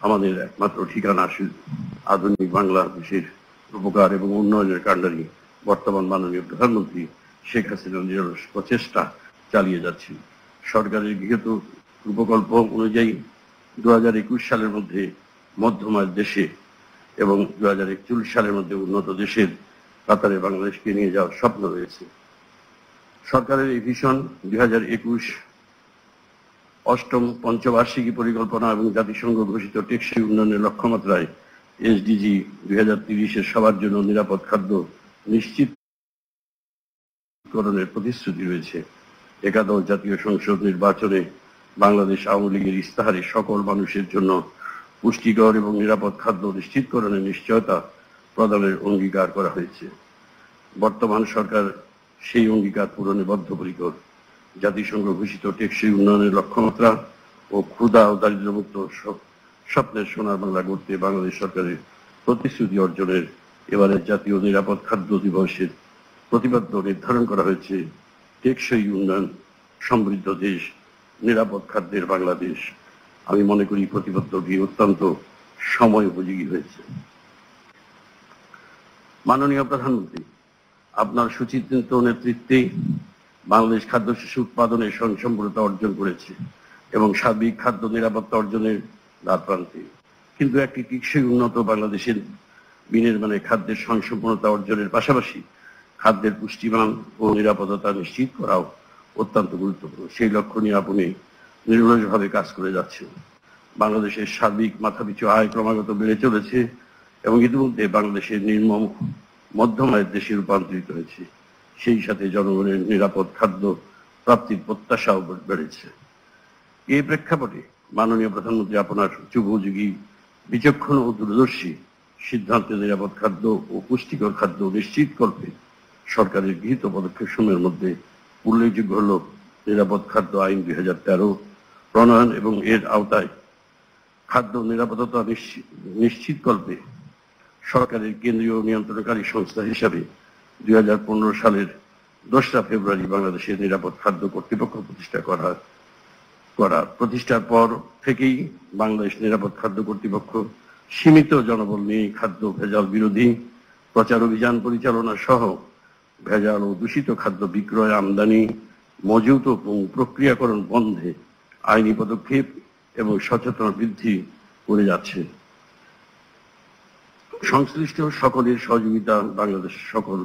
Speaker 3: আমাদের একমাত্র ঠিকানা আধুনিক বাংলাদেশের উপকার এবং উন্নয়নের কাণ্ডারি বর্তমান মাননীয় প্রধানমন্ত্রী শেখ হাসিনা নিরলস প্রচেষ্টা চালিয়ে যাচ্ছে। সরকারের গৃহীত প্রকল্প অনুযায়ী 2021 সালের মধ্যে মধ্যমায়ের দেশে এবং 2041 সালের মধ্যে উন্নত দেশের কাতারে বাংলাদেশকে নিয়ে যাওয়ার স্বপ্ন রয়েছে। সরকারের এই ভিশন 2021 অষ্টম পঞ্চবার্ষিকী পরিকল্পনা এবং জাতিসংঘ ঘোষিত টেকসই উন্নয়নের লক্ষ্যমাত্রায় SDG 2030-এর সবার জন্য নিরাপদ খাদ্য নিশ্চিতকরণের প্রতিশ্রুতি রয়েছে। একাদশ জাতীয় সংসদ নির্বাচনে বাংলাদেশ আওয়ামী লীগের ইস্তাহারে সকল মানুষের জন্য পুষ্টিকর এবং নিরাপদ খাদ্য নিশ্চিতকরণের নিশ্চয়তা প্রদানের অঙ্গীকার করা হয়েছে। বর্তমান সরকার সেই অঙ্গীকার পূরণে বদ্ধপরিকর। জাতিসংঘ ঘোষিত টেকসই উন্নয়নের লক্ষ্যমাত্রা ও ক্ষুধা ও দারিদ্র্যমুক্ত স্বপ্নের সোনার বাংলা গড়তে বাংলাদেশ সরকারের প্রতিশ্রুতি অর্জনের এবারের জাতীয় নিরাপদ খাদ্য দিবসের প্রতিপাদ্য নির্ধারণ করা হয়েছে টেকসই উন্নয়ন, সমৃদ্ধ দেশ, নিরাপদ খাদ্যের বাংলাদেশ। আমি মনে করি প্রতিপাদ্যটি অত্যন্ত সময় উপযোগী হয়েছে। মাননীয় প্রধানমন্ত্রী, আপনার সুচিন্তিত নেতৃত্বে বাংলাদেশ খাদ্য শস্য উৎপাদনে স্বয়ংসম্পূর্ণতা অর্জন করেছে এবং সার্বিক খাদ্য নিরাপত্তা অর্জনের দ্বারপ্রান্তে। কিন্তু একটি টেকসই উন্নত বাংলাদেশের বিনির্মাণে খাদ্যের স্বয়ংসম্পূর্ণতা অর্জনের পাশাপাশি খাদ্যের পুষ্টিমান ও নিরাপত্তা নিশ্চিত করাও অত্যন্ত গুরুত্বপূর্ণ। সেই লক্ষ্য নিয়ে আপনি নিরলসভাবে কাজ করে যাচ্ছেন। বাংলাদেশের সার্বিক মাথাপিছু আয় ক্রমাগত বেড়ে চলেছে এবং ইতিমধ্যে বাংলাদেশের নির্মম মধ্যম আয়ের দেশে রূপান্তরিত হয়েছে। সেই সাথে জনগণের নিরাপদ খাদ্য প্রাপ্তির প্রত্যাশাও বেড়েছে। এই প্রেক্ষাপটে মাননীয় প্রধানমন্ত্রী আপনার যুগোপযোগী, বিচক্ষণ ও দূরদর্শী সিদ্ধান্তে নিরাপদ খাদ্য ও পুষ্টিকর খাদ্য নিশ্চিতকল্পে সরকারের গৃহীত পদক্ষেপসমূহের মধ্যে উল্লেখযোগ্য হল নিরাপদ খাদ্য আইন 2013 প্রণয়ন এবং এর আওতায় খাদ্য নিরাপত্তা নিশ্চিতকল্পে সরকারের কেন্দ্রীয় নিয়ন্ত্রণকারী সংস্থা হিসাবে 2015 সালের 2 ফেব্রুয়ারি বাংলাদেশের নিরাপদ খাদ্য কর্তৃপক্ষ প্রতিষ্ঠার পর থেকেই বাংলাদেশ নিরাপদ খাদ্য কর্তৃপক্ষ সীমিত জনবল নিয়ে খাদ্য ভেজাল বিরোধী প্রচার অভিযান পরিচালনা সহ ভেজাল ও দূষিত খাদ্য বিক্রয়, আমদানি, মজুত ও প্রক্রিয়াকরণ বন্ধে আইনি পদক্ষেপ এবং সচেতনতা বৃদ্ধি করে যাচ্ছে। সংশ্লিষ্ট সকলের সহযোগিতা বাংলাদেশের সকল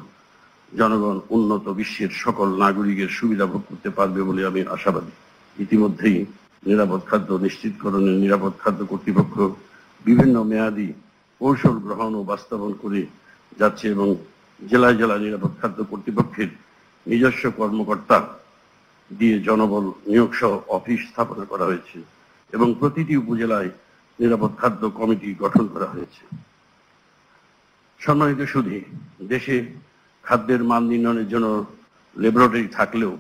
Speaker 3: জনগণ উন্নত বিশ্বের সকল নাগরিকের সুবিধা ভোগ করতে পারবে বলে আমি আশাবাদী। ইতিমধ্যেই নিরাপদ খাদ্য নিশ্চিতকরণের নিরাপদ খাদ্য কর্তৃপক্ষ বিভিন্ন মেয়াদী কৌশল গ্রহণ ও বাস্তবায়ন করে যাচ্ছে এবং জেলায় জেলায় নিরাপদ খাদ্য কর্তৃপক্ষের নিজস্ব কর্মকর্তা দিয়ে জনবল নিয়োগ সহ অফিস স্থাপনা করা হয়েছে এবং প্রতিটি উপজেলায় নিরাপদ খাদ্য কমিটি গঠন করা হয়েছে। সম্মানিত সুধী, দেশে খাদ্যের মান নির্ণয়ের জন্য ল্যাবরেটরি থাকলেও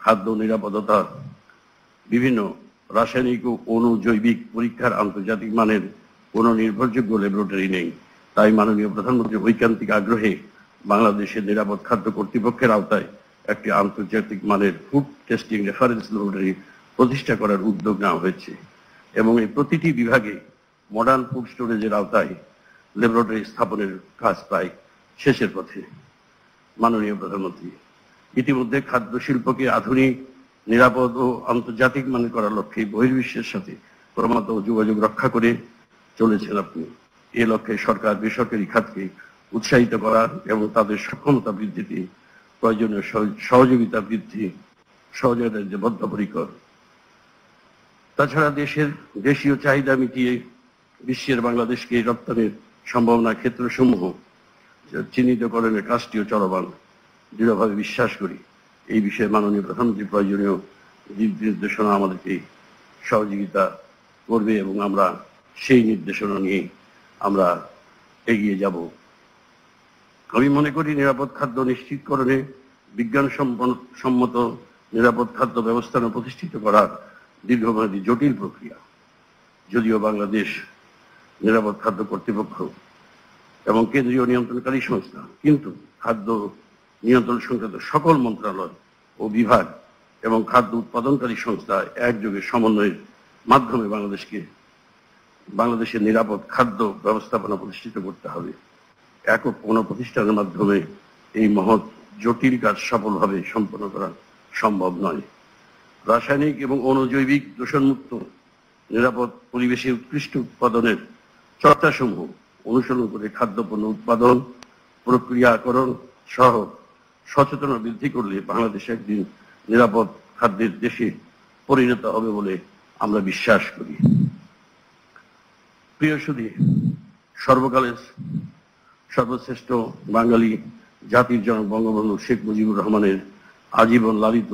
Speaker 3: খাদ্য নিরাপত্তা বিভিন্ন রাসায়নিক ও অণুজৈবিক পরীক্ষার আন্তর্জাতিক মানের কোনো নির্ভরযোগ্য ল্যাবরেটরি নেই। তাই মাননীয় প্রধানমন্ত্রীর ঐকান্তিক আগ্রহে বাংলাদেশের নিরাপদ খাদ্য কর্তৃপক্ষের আওতায় একটি আন্তর্জাতিক মানের ফুড টেস্টিং রেফারেন্স ল্যাবরেটরি প্রতিষ্ঠা করার উদ্যোগ নেওয়া হয়েছে এবং এই প্রতিটি বিভাগে মডার্ন ফুড স্টোরেজের আওতায় ল্যাবরেটরি স্থাপনের কাজ প্রায় শেষের পথে। মাননীয় প্রধানমন্ত্রী, ইতিমধ্যে খাদ্য শিল্পকে আধুনিক নিরাপদ ও আন্তর্জাতিক মানের করার লক্ষ্যে বহির্বিশ্বের সাথে ক্রমাগত যোগাযোগ রক্ষা করে চলেছেন আপনি। এ লক্ষ্যে সরকার বেসরকারি খাতকে উৎসাহিত করার এবং তাদের সক্ষমতা বৃদ্ধিতে প্রয়োজনীয় সহযোগিতা যে বদ্ধপরিকর। তাছাড়া দেশীয় চাহিদা মিটিয়ে বিশ্বের বাংলাদেশকে রপ্তানির সম্ভাবনা ক্ষেত্রসমূহ চিহ্নিতকরণের কাজটিও চলমান। দৃঢ়ভাবে বিশ্বাস করি এই বিষয়ে মাননীয় প্রধানমন্ত্রী প্রয়োজনীয় দিক নির্দেশনা আমাদেরকে সহযোগিতা করবে এবং আমরা সেই নির্দেশনা নিয়ে আমরা এগিয়ে যাব। আমি মনে করি নিরাপদ খাদ্য নিশ্চিতকরণে বিজ্ঞানসম্মত নিরাপদ খাদ্য ব্যবস্থাপনা প্রতিষ্ঠিত করার দীর্ঘমেয়াদী জটিল প্রক্রিয়া। যদিও বাংলাদেশ নিরাপদ খাদ্য কর্তৃপক্ষ এবং কেন্দ্রীয় নিয়ন্ত্রণকারী সংস্থা, কিন্তু খাদ্য নিয়ন্ত্রণ সংক্রান্ত সকল মন্ত্রণালয় ও বিভাগ এবং খাদ্য উৎপাদনকারী সংস্থা একযোগে সমন্বয়ের মাধ্যমে বাংলাদেশের নিরাপদ খাদ্য ব্যবস্থাপনা প্রতিষ্ঠিত করতে হবে। একক কোনো প্রতিষ্ঠানের মাধ্যমে এই মহৎ জটিল কাজ সফলভাবে সম্পন্ন করা সম্ভব নয়। রাসায়নিক এবং অণুজৈবিক দূষণমুক্ত নিরাপদ পরিবেশে উৎকৃষ্ট উৎপাদনের চর্চাসমূহ অনুসরণ করে খাদ্যপণ্য উৎপাদন, প্রক্রিয়াকরণ সহ সচেতনতা বৃদ্ধি করলে বাংলাদেশ একদিন নিরাপদ খাদ্যের দেশে পরিণত হবে বলে আমরা বিশ্বাস করি। প্রিয় সুধী, সর্বকালের সর্বশ্রেষ্ঠ বাঙালি জাতির জনক বঙ্গবন্ধু শেখ মুজিবুর রহমানের আজীবন লালিত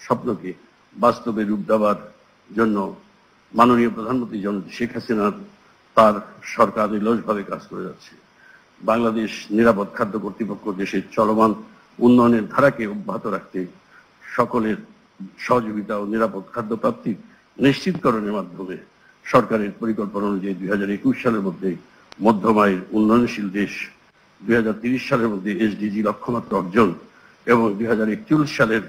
Speaker 3: স্বপ্নকে বাস্তবে রূপ দেওয়ার জন্য মাননীয় প্রধানমন্ত্রী জননেত্রী শেখ হাসিনা তার সরকার নিরলসভাবে কাজ করে যাচ্ছে। বাংলাদেশ নিরাপদ খাদ্য কর্তৃপক্ষ দেশের চলমান উন্নয়নের ধারাকে অব্যাহত রাখতে সকলের সহযোগিতা ও নিরাপদ খাদ্য প্রাপ্তি নিশ্চিতকরণের মাধ্যমে সরকারের পরিকল্পনা অনুযায়ী 2021 সালের মধ্যে মধ্যম আয়ের উন্নয়নশীল দেশ, 2030 সালের মধ্যে SDG লক্ষ্যমাত্রা অর্জন এবং 2041 সালের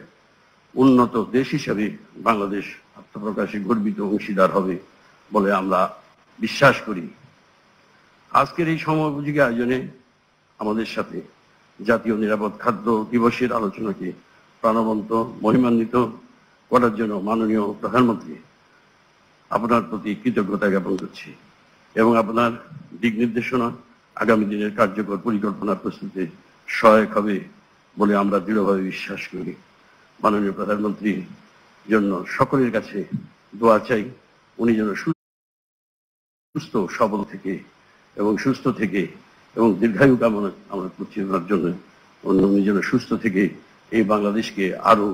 Speaker 3: উন্নত দেশ হিসেবে বাংলাদেশ আত্মপ্রকাশে গর্বিত অংশীদার হবে বলে আমরা বিশ্বাস করি। আজকের এই সময়োপযোগী আয়োজনে আমাদের সাথে জাতীয় নিরাপদ খাদ্য দিবসের আলোচনাকে প্রাণবন্ত মহিমান্বিত করার জন্য মাননীয় প্রধানমন্ত্রী আপনার প্রতি কৃতজ্ঞতা জ্ঞাপন করছি এবং আপনার দিক নির্দেশনা আগামী দিনের কার্যকর পরিকল্পনা প্রস্তুতে সহায়ক হবে বলে আমরা দৃঢ়ভাবে বিশ্বাস করি। মাননীয় প্রধানমন্ত্রীর জন্য সকলের কাছে দোয়া চাই, উনি যেন সুস্থ সবল থেকে এবং সুস্থ থেকে এবং দীর্ঘায়ু কামনা আমরা করছি ওনার জন্য। উনি যেন সুস্থ থেকে এই বাংলাদেশকে আরো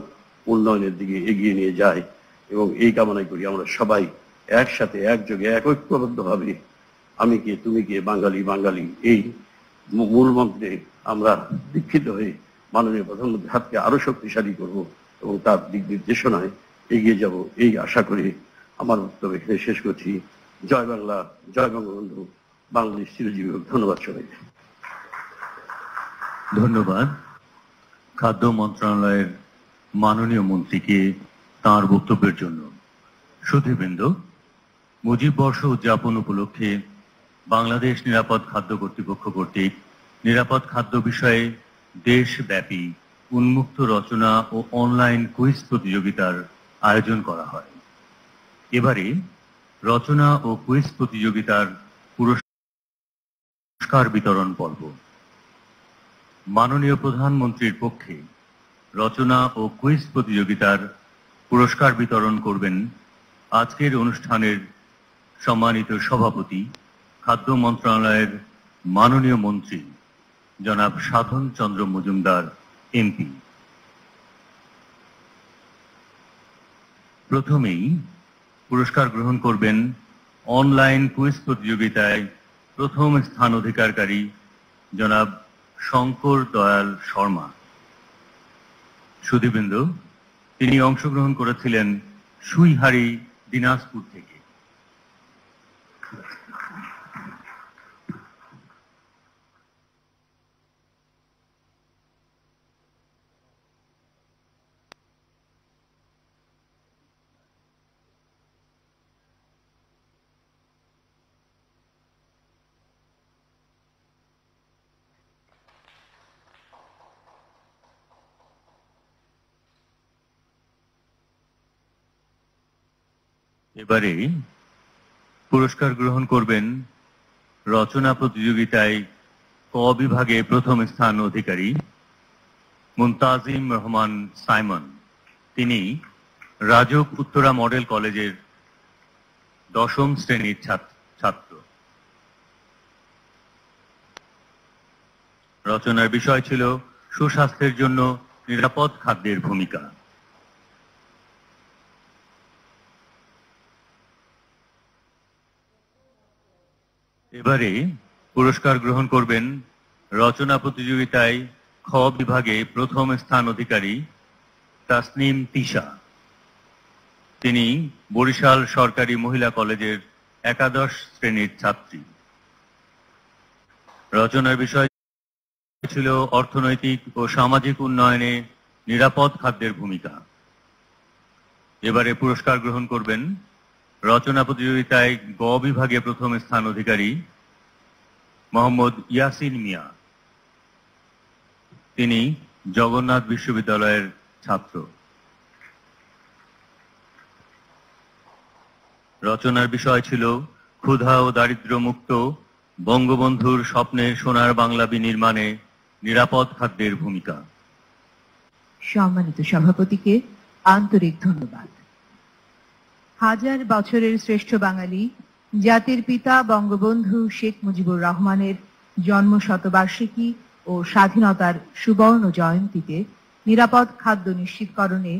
Speaker 3: উন্নয়নের দিকে এগিয়ে নিয়ে যায় এবং এই কামনাই করি আমরা সবাই একসাথে একযোগে ঐক্যবদ্ধভাবে আমি কে তুমি কে বাঙালি বাঙালি এই মূল মন্ত্রে আমরা দীক্ষিত হয়ে মাননীয় প্রধানমন্ত্রীর হাতকে আরো শক্তিশালী করব এবং তার দিক নির্দেশনায় এগিয়ে যাব এই আশা করে আমার বক্তব্য এখানে শেষ করছি। জয় বাংলা, জয় বঙ্গবন্ধু, বাংলাদেশ চিরজীবী হোক। ধন্যবাদ সবাইকে।
Speaker 2: ধন্যবাদ খাদ্য মন্ত্রণালয়ের মাননীয় মন্ত্রীকে তাঁর বক্তব্যের জন্য। সুধীবৃন্দ, মুজিব বর্ষ উদযাপন উপলক্ষে বাংলাদেশ নিরাপদ খাদ্য কর্তৃপক্ষ কর্তৃক নিরাপদ খাদ্য বিষয়ে দেশব্যাপী উন্মুক্ত রচনা ও অনলাইন কুইজ প্রতিযোগিতার আয়োজন করা হয়। এবারে রচনা ও কুইজ প্রতিযোগিতার পুরস্কার বিতরণ পর্ব। মাননীয় প্রধানমন্ত্রীর পক্ষে রচনা ও কুইজ প্রতিযোগিতার পুরস্কার বিতরণ করবেন আজকের অনুষ্ঠানের সম্মানিত সভাপতি, খাদ্য মন্ত্রণালয়ের মাননীয় মন্ত্রী জনাব সাধন চন্দ্র মজুমদার এমপি। প্রথমেই পুরস্কার গ্রহণ করবেন অনলাইন কুইজ প্রতিযোগিতায় প্রথম স্থান অধিকারকারী জনাব শঙ্কর দয়াল শর্মা। সুধীবৃন্দ, তিনি অংশগ্রহণ করেছিলেন সুইহারি, দিনাজপুর থেকে। এবারে পুরস্কার গ্রহণ করবেন রচনা প্রতিযোগিতায় ক বিভাগে প্রথম স্থান অধিকারী মুনতাজিম রহমান সাইমন। তিনি রাজক উত্তরা মডেল কলেজের 10ম শ্রেণীর ছাত্র। রচনার বিষয় ছিল সুস্বাস্থ্যের জন্য নিরাপদ খাদ্যের ভূমিকা। এবারে পুরস্কার গ্রহণ করবেন রচনা প্রতিযোগিতায় খ বিভাগে প্রথম স্থান অধিকারী তাসনিম তিশা। তিনি বরিশাল সরকারি মহিলা কলেজের 11ম শ্রেণীর ছাত্রী। রচনার বিষয় ছিল অর্থনৈতিক ও সামাজিক উন্নয়নে নিরাপদ খাদ্যের ভূমিকা। এবারে পুরস্কার গ্রহণ করবেন রচনা প্রতিযোগিতায় গ বিভাগে প্রথম স্থান অধিকারী মোহাম্মদ ইয়াসিন মিয়া। তিনি জগন্নাথ বিশ্ববিদ্যালয়ের ছাত্র। রচনার বিষয় ছিল ক্ষুধা ও দারিদ্র্য মুক্ত বঙ্গবন্ধুর স্বপ্নের সোনার বাংলা বিনির্মাণে নিরাপদ খাদ্যের ভূমিকা।
Speaker 4: সম্মানিত সভাপতিকে আন্তরিক ধন্যবাদ। হাজার বছরের শ্রেষ্ঠ বাঙালি জাতির পিতা বঙ্গবন্ধু শেখ মুজিবুর রহমানের জন্ম শতবার্ষিকী ও স্বাধীনতার সুবর্ণ জয়ন্তীতে নিরাপদ খাদ্য নিশ্চিতকরণে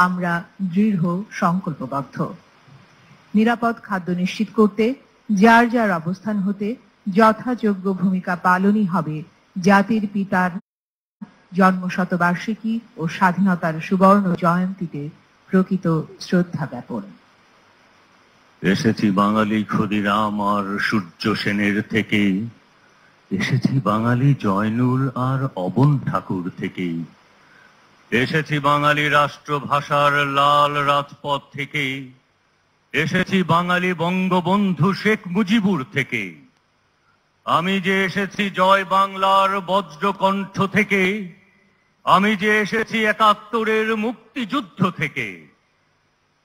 Speaker 4: আমরা দৃঢ় সংকল্পবদ্ধ। নিরাপদ খাদ্য নিশ্চিত করতে যার যার অবস্থান হতে যথাযোগ্য ভূমিকা পালনই হবে জাতির পিতার জন্ম শতবার্ষিকী ও স্বাধীনতার সুবর্ণ জয়ন্তীতে প্রকৃত শ্রদ্ধা জ্ঞাপন।
Speaker 2: এসেছি বাঙালি ক্ষুদিরাম আর সূর্য সেনের থেকে, এসেছি বাঙালি জয়নুল আর অবন ঠাকুর থেকে, এসেছি বাঙালি রাষ্ট্রভাষার লাল রাজপথ থেকে, এসেছি বাঙালি বঙ্গবন্ধু শেখ মুজিবুর থেকে। আমি যে এসেছি জয় বাংলার বজ্রকণ্ঠ থেকে, আমি যে এসেছি ৭১-এর মুক্তিযুদ্ধ থেকে,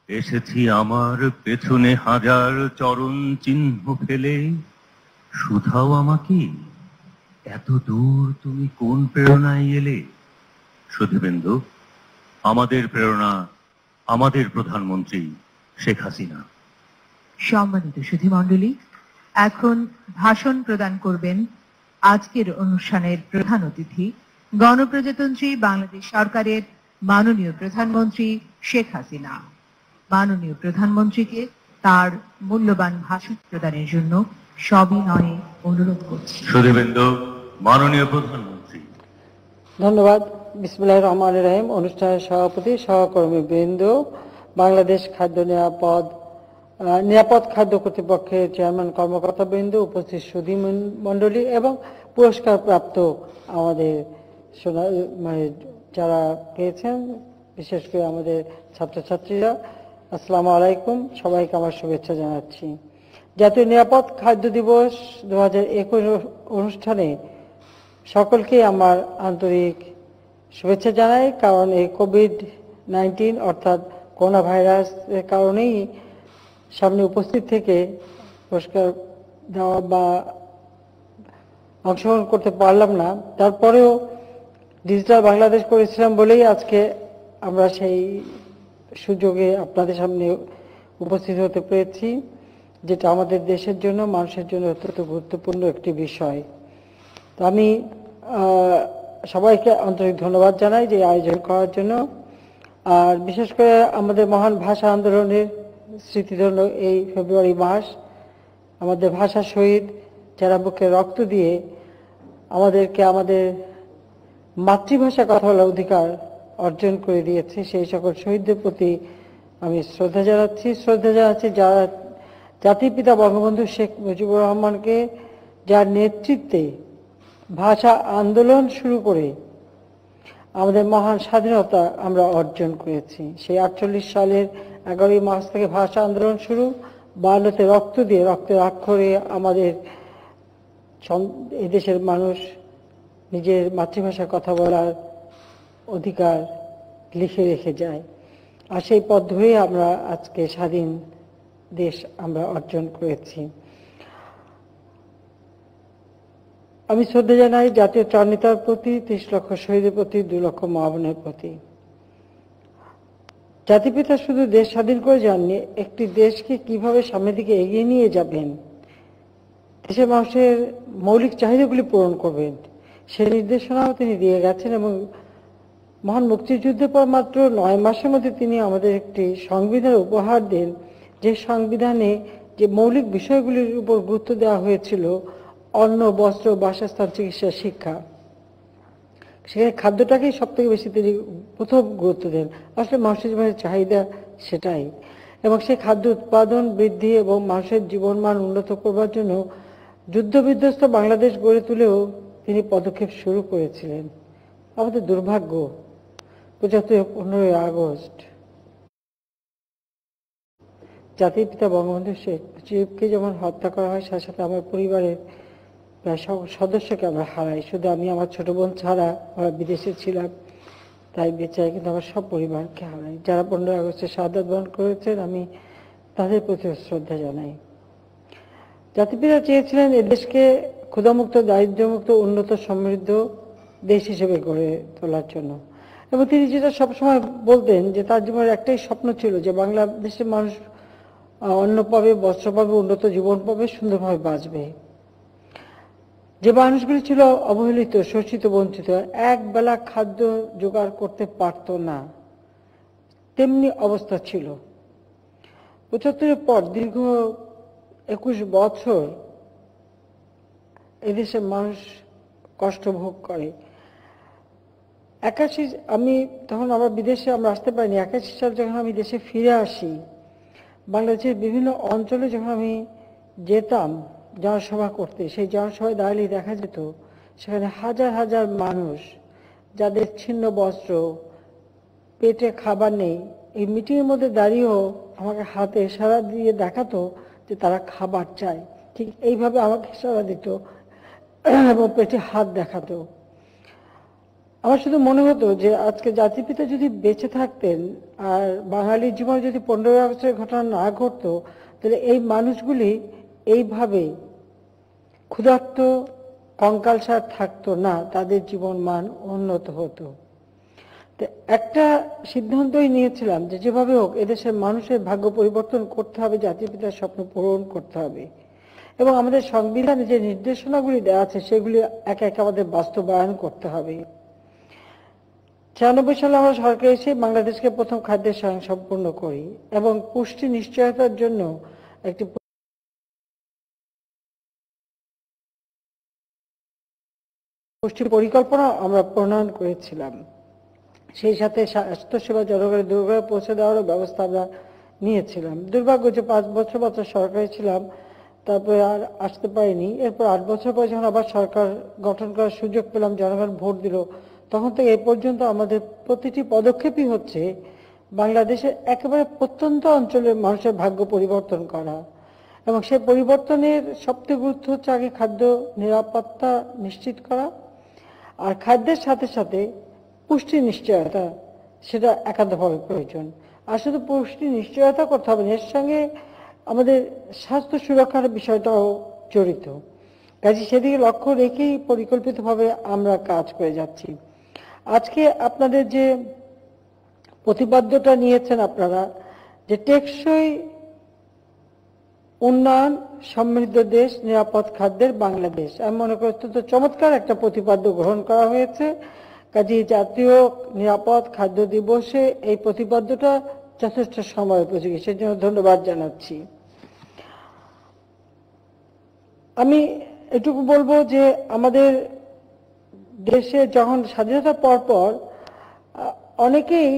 Speaker 2: এসেছি আমার পেছনে হাজার চরণ চিহ্ন ফেলে। শুধাও আমাকে এত দূর তুমি কোন প্রেরণায় এলে? সুধীবৃন্দু, আমাদের প্রেরণা আমাদের প্রধানমন্ত্রী শেখ হাসিনা।
Speaker 4: সম্মানিত সুধীমণ্ডলী, এখন ভাষণ প্রদান করবেন আজকের অনুষ্ঠানের প্রধান অতিথি গণপ্রজাতন্ত্রী বাংলাদেশ সরকারের মাননীয় প্রধানমন্ত্রী শেখ হাসিনা। মাননীয় প্রধানমন্ত্রীকে তার মূল্যবান ভাষণ প্রদানের জন্য সবিনয়ে অনুরোধ করছি।
Speaker 2: সুধীবৃন্দু, মাননীয় প্রধানমন্ত্রী।
Speaker 5: ধন্যবাদ। বিসমিল্লাহির রহমানির রহিম। অনুষ্ঠানের সভাপতি, সহকর্মী বৃন্দ, বাংলাদেশ খাদ্য নিরাপদ খাদ্য কর্তৃপক্ষের চেয়ারম্যান, কর্মকর্তা বৃন্দ, উপস্থিত সুধী মণ্ডলী এবং পুরস্কার প্রাপ্ত আমাদের যারা পেয়েছেন, বিশেষ করে আমাদের ছাত্রছাত্রীরা, আসসালামু আলাইকুম। সবাইকে আমার শুভেচ্ছা জানাচ্ছি। জাতীয় নিরাপদ খাদ্য দিবস 2021 অনুষ্ঠানে সকলকে আমার আন্তরিক শুভেচ্ছা জানাই। কারণ এই কোভিড-19 অর্থাৎ করোনা ভাইরাসের কারণেই সামনে উপস্থিত থেকে পুরস্কার দেওয়া বা অংশগ্রহণ করতে পারলাম না। তারপরেও ডিজিটাল বাংলাদেশ করেছিলাম বলেই আজকে আমরা সেই সুযোগে আপনাদের সামনে উপস্থিত হতে পেরেছি, যেটা আমাদের দেশের জন্য, মানুষের জন্য অত্যন্ত গুরুত্বপূর্ণ একটি বিষয়। তো আমি সবাইকে আন্তরিক ধন্যবাদ জানাই যে আয়োজন করার জন্য। আর বিশেষ করে আমাদের মহান ভাষা আন্দোলনের স্মৃতিধন্য এই ফেব্রুয়ারি মাস, আমাদের ভাষা শহীদ যারা বুকে রক্ত দিয়ে আমাদেরকে আমাদের মাতৃভাষা কথা বলার অধিকার অর্জন করে দিয়েছে, সেই সকল শহীদদের প্রতি আমি শ্রদ্ধা জানাচ্ছি। যারা জাতির পিতা বঙ্গবন্ধু শেখ মুজিবুর রহমানকে, যার নেতৃত্বে ভাষা আন্দোলন শুরু করে আমাদের মহান স্বাধীনতা আমরা অর্জন করেছি। সেই 48 সালের 11ই মার্চ থেকে ভাষা আন্দোলন শুরু, 52তে রক্ত দিয়ে, রক্তের আক্ষরে আমাদের এদেশের মানুষ নিজের মাতৃভাষায় কথা বলার অধিকার লিখে রেখে যায়। আর সেই পথ ধরেই আমরা আজকে স্বাধীন দেশ আমরা অর্জন করেছি। আমি শ্রদ্ধা জানাই জাতীয় ত্রাণ নেতার প্রতি, 30 লক্ষ শহীদের প্রতি, 2 লক্ষ মা বোনের প্রতি। জাতিপিতা শুধু দেশ স্বাধীন করে যাননি, একটি দেশকে কিভাবে সামনের দিকে এগিয়ে নিয়ে যাবেন, দেশের মানুষের মৌলিক চাহিদাগুলি পূরণ করবেন, সেই নির্দেশনাও তিনি দিয়ে গেছেন। এবং মহান মুক্তিযুদ্ধের পর মাত্র 9 মাসের মধ্যে তিনি আমাদের একটি সংবিধান উপহার দেন, যে সংবিধানে যে মৌলিক বিষয়গুলির উপর গুরুত্ব দেওয়া হয়েছিল, অন্ন, বস্ত্র, বাসস্থান, চিকিৎসা, শিক্ষা, সেখানে খাদ্যটাকেই সব থেকে বেশি তিনি প্রথম গুরুত্ব দেন। আসলে মানুষের জীবনের চাহিদা সেটাই, এবং সেই খাদ্য উৎপাদন বৃদ্ধি এবং মানুষের জীবনমান উন্নত করবার জন্য যুদ্ধবিধ্বস্ত বাংলাদেশ গড়ে তুলেও তিনি পদক্ষেপ শুরু করেছিলেন। আমাদের দুর্ভাগ্য 15ই আগস্ট জাতির পিতা বঙ্গবন্ধু শেখ মুজিবকে যেমন হত্যা করা হয়, সাথে সাথে আমার পরিবারের প্রায় সকল সদস্যকে আমরা হারাই। শুধু আমি, আমার ছোট বোন ছাড়া, আমরা বিদেশে ছিলাম তাই বেঁচে, কিন্তু আমার সব পরিবারকে হারাই। যারা 15ই আগস্টে শাহাদাত বরণ করেছেন, আমি তাদের প্রতি শ্রদ্ধা জানাই। জাতিপিতা চেয়েছিলেন এদেশকে ক্ষুধামুক্ত, দারিদ্র্যমুক্ত, উন্নত, সমৃদ্ধ দেশ হিসেবে গড়ে তোলার জন্য। এবং তিনি যেটা সবসময় বলতেন যে তার জীবনের একটাই স্বপ্ন ছিল যে বাংলাদেশের মানুষ অন্ন পাবে, বস্ত্র পাবে, উন্নত জীবন পাবে, সুন্দরভাবে বাঁচবে। যে মানুষগুলি ছিল অবহেলিত, শোষিত, বঞ্চিত, এক বেলা খাদ্য জোগাড় করতে পারত না, তেমনি অবস্থা ছিল। 75-এর পর দীর্ঘ 21 বছর এদেশের মানুষ কষ্ট ভোগ করে। 81, আমি তখন আমার বিদেশে আমরা আসতে পারিনি, 81 সাল যখন আমি দেশে ফিরে আসি, বাংলাদেশের বিভিন্ন অঞ্চলে যখন আমি যেতাম জনসভা করতে, সেই জনসভায় দাঁড়ালেই দেখা যেত সেখানে হাজার হাজার মানুষ যাদের ছিন্ন বস্ত্র, পেটে খাবার নেই, এই মিটিংয়ের মধ্যে দাঁড়িয়েও আমাকে হাতে ইশারা দিয়ে দেখাতো যে তারা খাবার চায়। ঠিক এইভাবে আমাকে ইশারা দিত এবং পেটে হাত দেখাতো। আমার শুধু মনে হতো যে আজকে জাতিপিতা যদি বেঁচে থাকতেন আর বাঙালির জীবনে যদি 15ই আগস্টের ঘটনা না ঘটতো, তাহলে এই মানুষগুলি এইভাবে ক্ষুধার্ত কঙ্কালসার থাকতো না, তাদের জীবন মান উন্নত হতো। তো একটা সিদ্ধান্তই নিয়েছিলাম যে যেভাবে হোক এদেশের মানুষের ভাগ্য পরিবর্তন করতে হবে, জাতিপিতার স্বপ্ন পূরণ করতে হবে, এবং আমাদের সংবিধানে যে নির্দেশনাগুলি দেওয়া আছে সেগুলি একে একে আমাদের বাস্তবায়ন করতে হবে। 96 সালে আমরা সরকার এসে বাংলাদেশকে প্রথম খাদ্যের স্বয়ংসম্পূর্ণ করি এবং পুষ্টি নিশ্চয়তার জন্য একটি পুষ্টি পরিকল্পনা আমরা প্রণয়ন করেছিলাম। সেই সাথে স্বাস্থ্যসেবা জনগণের দুর্ঘটনায় পৌঁছে দেওয়ারও ব্যবস্থা আমরা নিয়েছিলাম। দুর্ভাগ্য যে 5 বছর সরকারে ছিলাম, তারপরে আর আসতে পারিনি। এরপর 8 বছর পরে যখন আবার সরকার গঠন করার সুযোগ পেলাম, জনগণ ভোট দিল, তখন থেকে এই পর্যন্ত আমাদের প্রতিটি পদক্ষেপই হচ্ছে বাংলাদেশের একেবারে প্রত্যন্ত অঞ্চলের মানুষের ভাগ্য পরিবর্তন করা। এবং সেই পরিবর্তনের সবচেয়ে গুরুত্ব হচ্ছে আগে খাদ্য নিরাপত্তা নিশ্চিত করা, আর খাদ্যের সাথে সাথে পুষ্টি নিশ্চয়তা, সেটা একান্তভাবে প্রয়োজন। আর শুধু পুষ্টি নিশ্চয়তা করতে হবে না, এর সঙ্গে আমাদের স্বাস্থ্য সুরক্ষার বিষয়টাও জড়িত। কাজে সেদিকে লক্ষ্য রেখেই পরিকল্পিতভাবে আমরা কাজ করে যাচ্ছি। আজকে আপনাদের যে প্রতিপাদ্যটা নিয়েছেন আপনারা, যে টেকসই উন্নয়ন, সমৃদ্ধ দেশ, নিরাপদ খাদ্যের বাংলাদেশ, আমি মনে করি অত্যন্ত চমৎকার একটা প্রতিপাদ্য গ্রহণ করা হয়েছে। কাজে জাতীয় নিরাপদ খাদ্য দিবসে এই প্রতিপাদ্যটা যথেষ্ট সময় উপযোগী, সেজন্য ধন্যবাদ জানাচ্ছি। আমি এটুকু বলবো যে আমাদের দেশে যখন স্বাধীনতার পর অনেকেই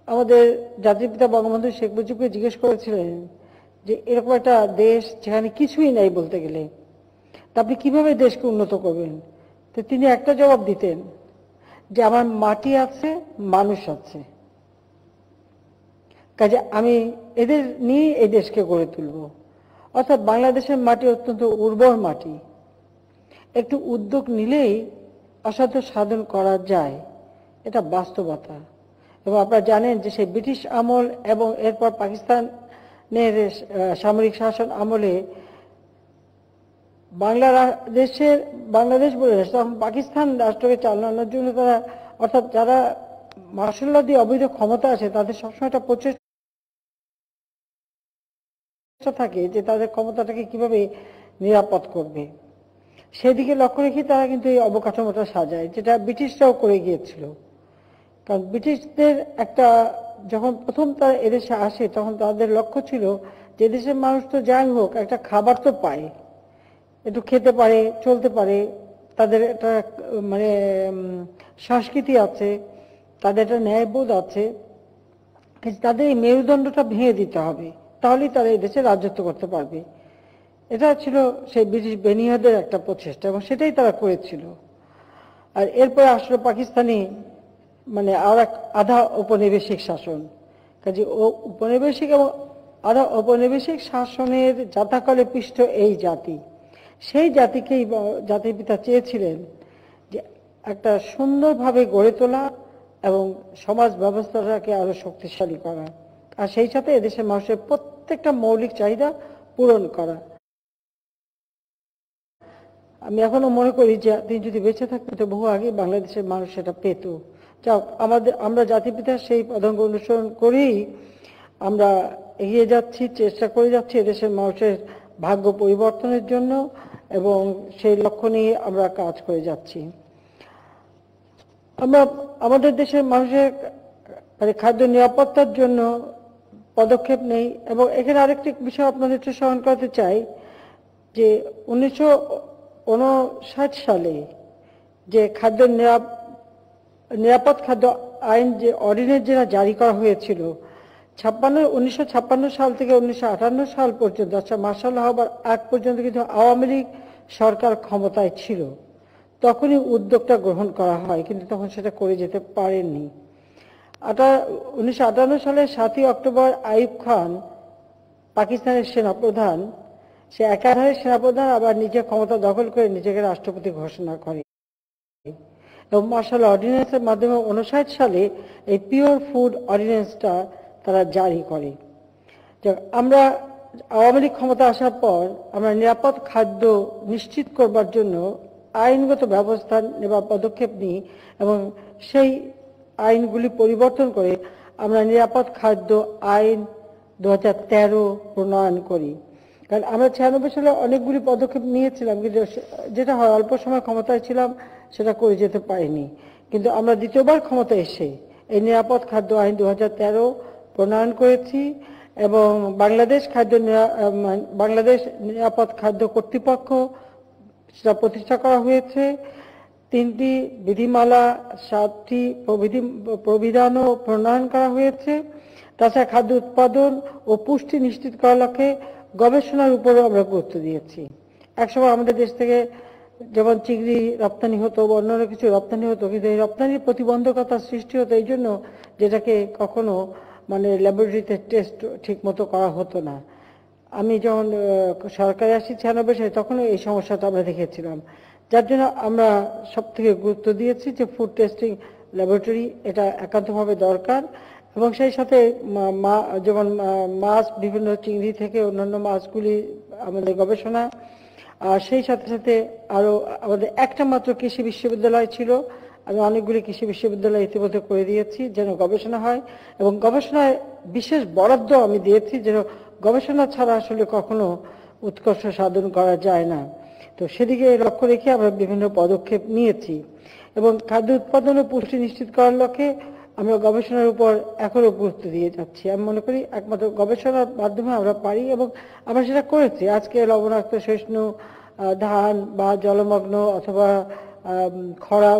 Speaker 5: আমাদের জাতির পিতা বঙ্গবন্ধু শেখ মুজিবকে জিজ্ঞেস করেছিলেন যে এরকম একটা দেশ যেখানে কিছুই নাই বলতে গেলে, তা আপনি কিভাবে দেশকে উন্নত করবেন? তো তিনি একটা জবাব দিতেন যে আমার মাটি আছে, মানুষ আছে, কাজে আমি এদের নিয়ে এই দেশকে গড়ে তুলব। অর্থাৎ বাংলাদেশের মাটি অত্যন্ত উর্বর মাটি, একটু উদ্যোগ নিলেই অসাধ্য সাধন করা যায়, এটা বাস্তবতা। এবং আপনারা জানেন যে সেই ব্রিটিশ আমল এবং এরপর পাকিস্তান সামরিক শাসন আমলে বাংলাদেশ বলে তখন পাকিস্তান রাষ্ট্রকে চালানোর জন্য তারা, অর্থাৎ যারা মার্শাল ল দিয়ে অবৈধ ক্ষমতা আছে, তাদের সবসময় একটা প্রচেষ্টা থাকে যে তাদের ক্ষমতাটাকে কিভাবে নিরাপদ করবে। সেদিকে লক্ষ্য রেখে তারা কিন্তু এই অবকাঠামোটা সাজায়, যেটা ব্রিটিশরাও করে গিয়েছিল। কারণ ব্রিটিশদের একটা, যখন প্রথম তারা এদেশে আসে তখন তাদের লক্ষ্য ছিল যে দেশের মানুষ তো যাই হোক একটা খাবার তো পায়, একটু খেতে পারে, চলতে পারে, তাদের একটা মানে সংস্কৃতি আছে, তাদের একটা ন্যায়বোধ আছে, তাদের এই মেরুদণ্ডটা ভেঙে দিতে হবে, তাহলেই তারা এই দেশে রাজত্ব করতে পারবে। এটা ছিল সেই ব্রিটিশ বেনিয়াদের একটা প্রচেষ্টা এবং সেটাই তারা করেছিল। আর এরপরে আসলে পাকিস্তানি মানে আর এক আধা ঔপনিবেশিক শাসন, কাজে উপনিবেশিক এবং আধা ঔপনিবেশিক শাসনের জাতাকলে পৃষ্ঠ এই জাতি, সেই জাতিকেই জাতির পিতা চেয়েছিলেন যে একটা সুন্দরভাবে গড়ে তোলা এবং সমাজ ব্যবস্থাটাকে আরো শক্তিশালী করা, আর সেই সাথে এদেশের মানুষের প্রত্যেকটা মৌলিক চাহিদা পূরণ করা। আমি এখনো মনে করি যে তিনি যদি বেঁচে থাকতেন তো বহু আগে বাংলাদেশের মানুষ সেটা পেত। যাক, আমরা জাতিপিতার সেই পদাঙ্ক অনুসরণ করেই আমরা এগিয়ে যাচ্ছি, চেষ্টা করে যাচ্ছি এদেশের মানুষের ভাগ্য পরিবর্তনের জন্য, এবং সেই লক্ষ্য নিয়ে আমরা কাজ করে যাচ্ছি। আমরা আমাদের দেশের মানুষের মানে খাদ্য নিরাপত্তার জন্য পদক্ষেপ নেই। এবং এখানে আরেকটি বিষয় আপনাদের একটু স্মরণ করতে চাই যে 1959 সালে যে নিরাপদ খাদ্য আইন, যে অর্ডিন্যান্স যেটা জারি করা হয়েছিল 1956 সাল থেকে 1958 সাল পর্যন্ত, আচ্ছা মার্শাল ল হবার আগ পর্যন্ত কিন্তু আওয়ামী লীগ সরকার ক্ষমতায় ছিল, তখনই উদ্যোগটা গ্রহণ করা হয়, কিন্তু তখন সেটা করে যেতে পারেননি। 1958 সালের 7ই অক্টোবর আইয়ুব খান, পাকিস্তানের সেনাপ্রধান, সে একাধারে সেনাপ্রধান আবার নিজে ক্ষমতা দখল করে নিজেকে রাষ্ট্রপতি ঘোষণা করে এবং মার্শাল অর্ডিন্যান্সের মাধ্যমে 59 সালে এই পিওর ফুড অর্ডিন্যান্সটা তারা জারি করে। আমরা আওয়ামী লীগ ক্ষমতা আসার পর আমরা নিরাপদ খাদ্য নিশ্চিত করবার জন্য আইনগত ব্যবস্থা নেবার পদক্ষেপ নিই এবং সেই আইনগুলি পরিবর্তন করে আমরা নিরাপদ খাদ্য আইন 2013 প্রণয়ন করি। কারণ আমরা 96 সালে অনেকগুলি পদক্ষেপ নিয়েছিলাম, কিন্তু যেটা হয় অল্প সময় ক্ষমতায় ছিলাম সেটা করে যেতে পারিনি। কিন্তু আমরা দ্বিতীয়বার ক্ষমতায় এসে এই নিরাপদ খাদ্য আইন 2013 প্রণয়ন করেছি এবং বাংলাদেশ নিরাপদ খাদ্য কর্তৃপক্ষ সেটা প্রতিষ্ঠা করা হয়েছে। 3টি বিধিমালা, 7টি প্রবিধানও প্রণয়ন করা হয়েছে। তাছাড়া খাদ্য উৎপাদন ও পুষ্টি নিশ্চিত করার লক্ষ্যে গবেষণার উপরও আমরা গুরুত্ব দিয়েছি। একসময় আমাদের দেশ থেকে যেমন চিংড়ি রপ্তানি হতো বা অন্যান্য কিছু রপ্তানি হতো, কিন্তু এই রপ্তানির প্রতিবন্ধকতা সৃষ্টি হতো এই জন্য যেটাকে কখনো মানে ল্যাবরেটরিতে টেস্ট ঠিক মতো করা হতো না। আমি যখন সরকারে আসি 96 সালে, তখনও এই সমস্যাটা আমরা দেখেছিলাম, যার জন্য আমরা সব থেকে গুরুত্ব দিয়েছি যে ফুড টেস্টিং ল্যাবরেটরি এটা একান্তভাবে দরকার। এবং সেই সাথে যেমন মাছ, বিভিন্ন চিংড়ি থেকে অন্যান্য মাছগুলি আমাদের গবেষণা, আর সেই সাথে সাথে আরো আমাদের একটা মাত্র কৃষি বিশ্ববিদ্যালয় ছিল, আমি অনেকগুলি কৃষি বিশ্ববিদ্যালয় ইতিমধ্যে করে দিয়েছি যেন গবেষণা হয়, এবং গবেষণায় বিশেষ বরাদ্দ আমি দিয়েছি যেন গবেষণা ছাড়া আসলে কখনো উৎকর্ষ সাধন করা যায় না। তো সেদিকে লক্ষ্য রেখে আমরা বিভিন্ন পদক্ষেপ নিয়েছি এবং খাদ্য উৎপাদন ও পুষ্টি নিশ্চিত করার লক্ষ্যে আমরা গবেষণার উপর এখনো গুরুত্ব দিয়ে যাচ্ছি। আমি মনে করি একমাত্র গবেষণার মাধ্যমে আমরা পারি এবং আমরা সেটা করেছি। আজকে লবণাক্ত সহিষ্ণু ধান বা জলমগ্ন অথবা খরা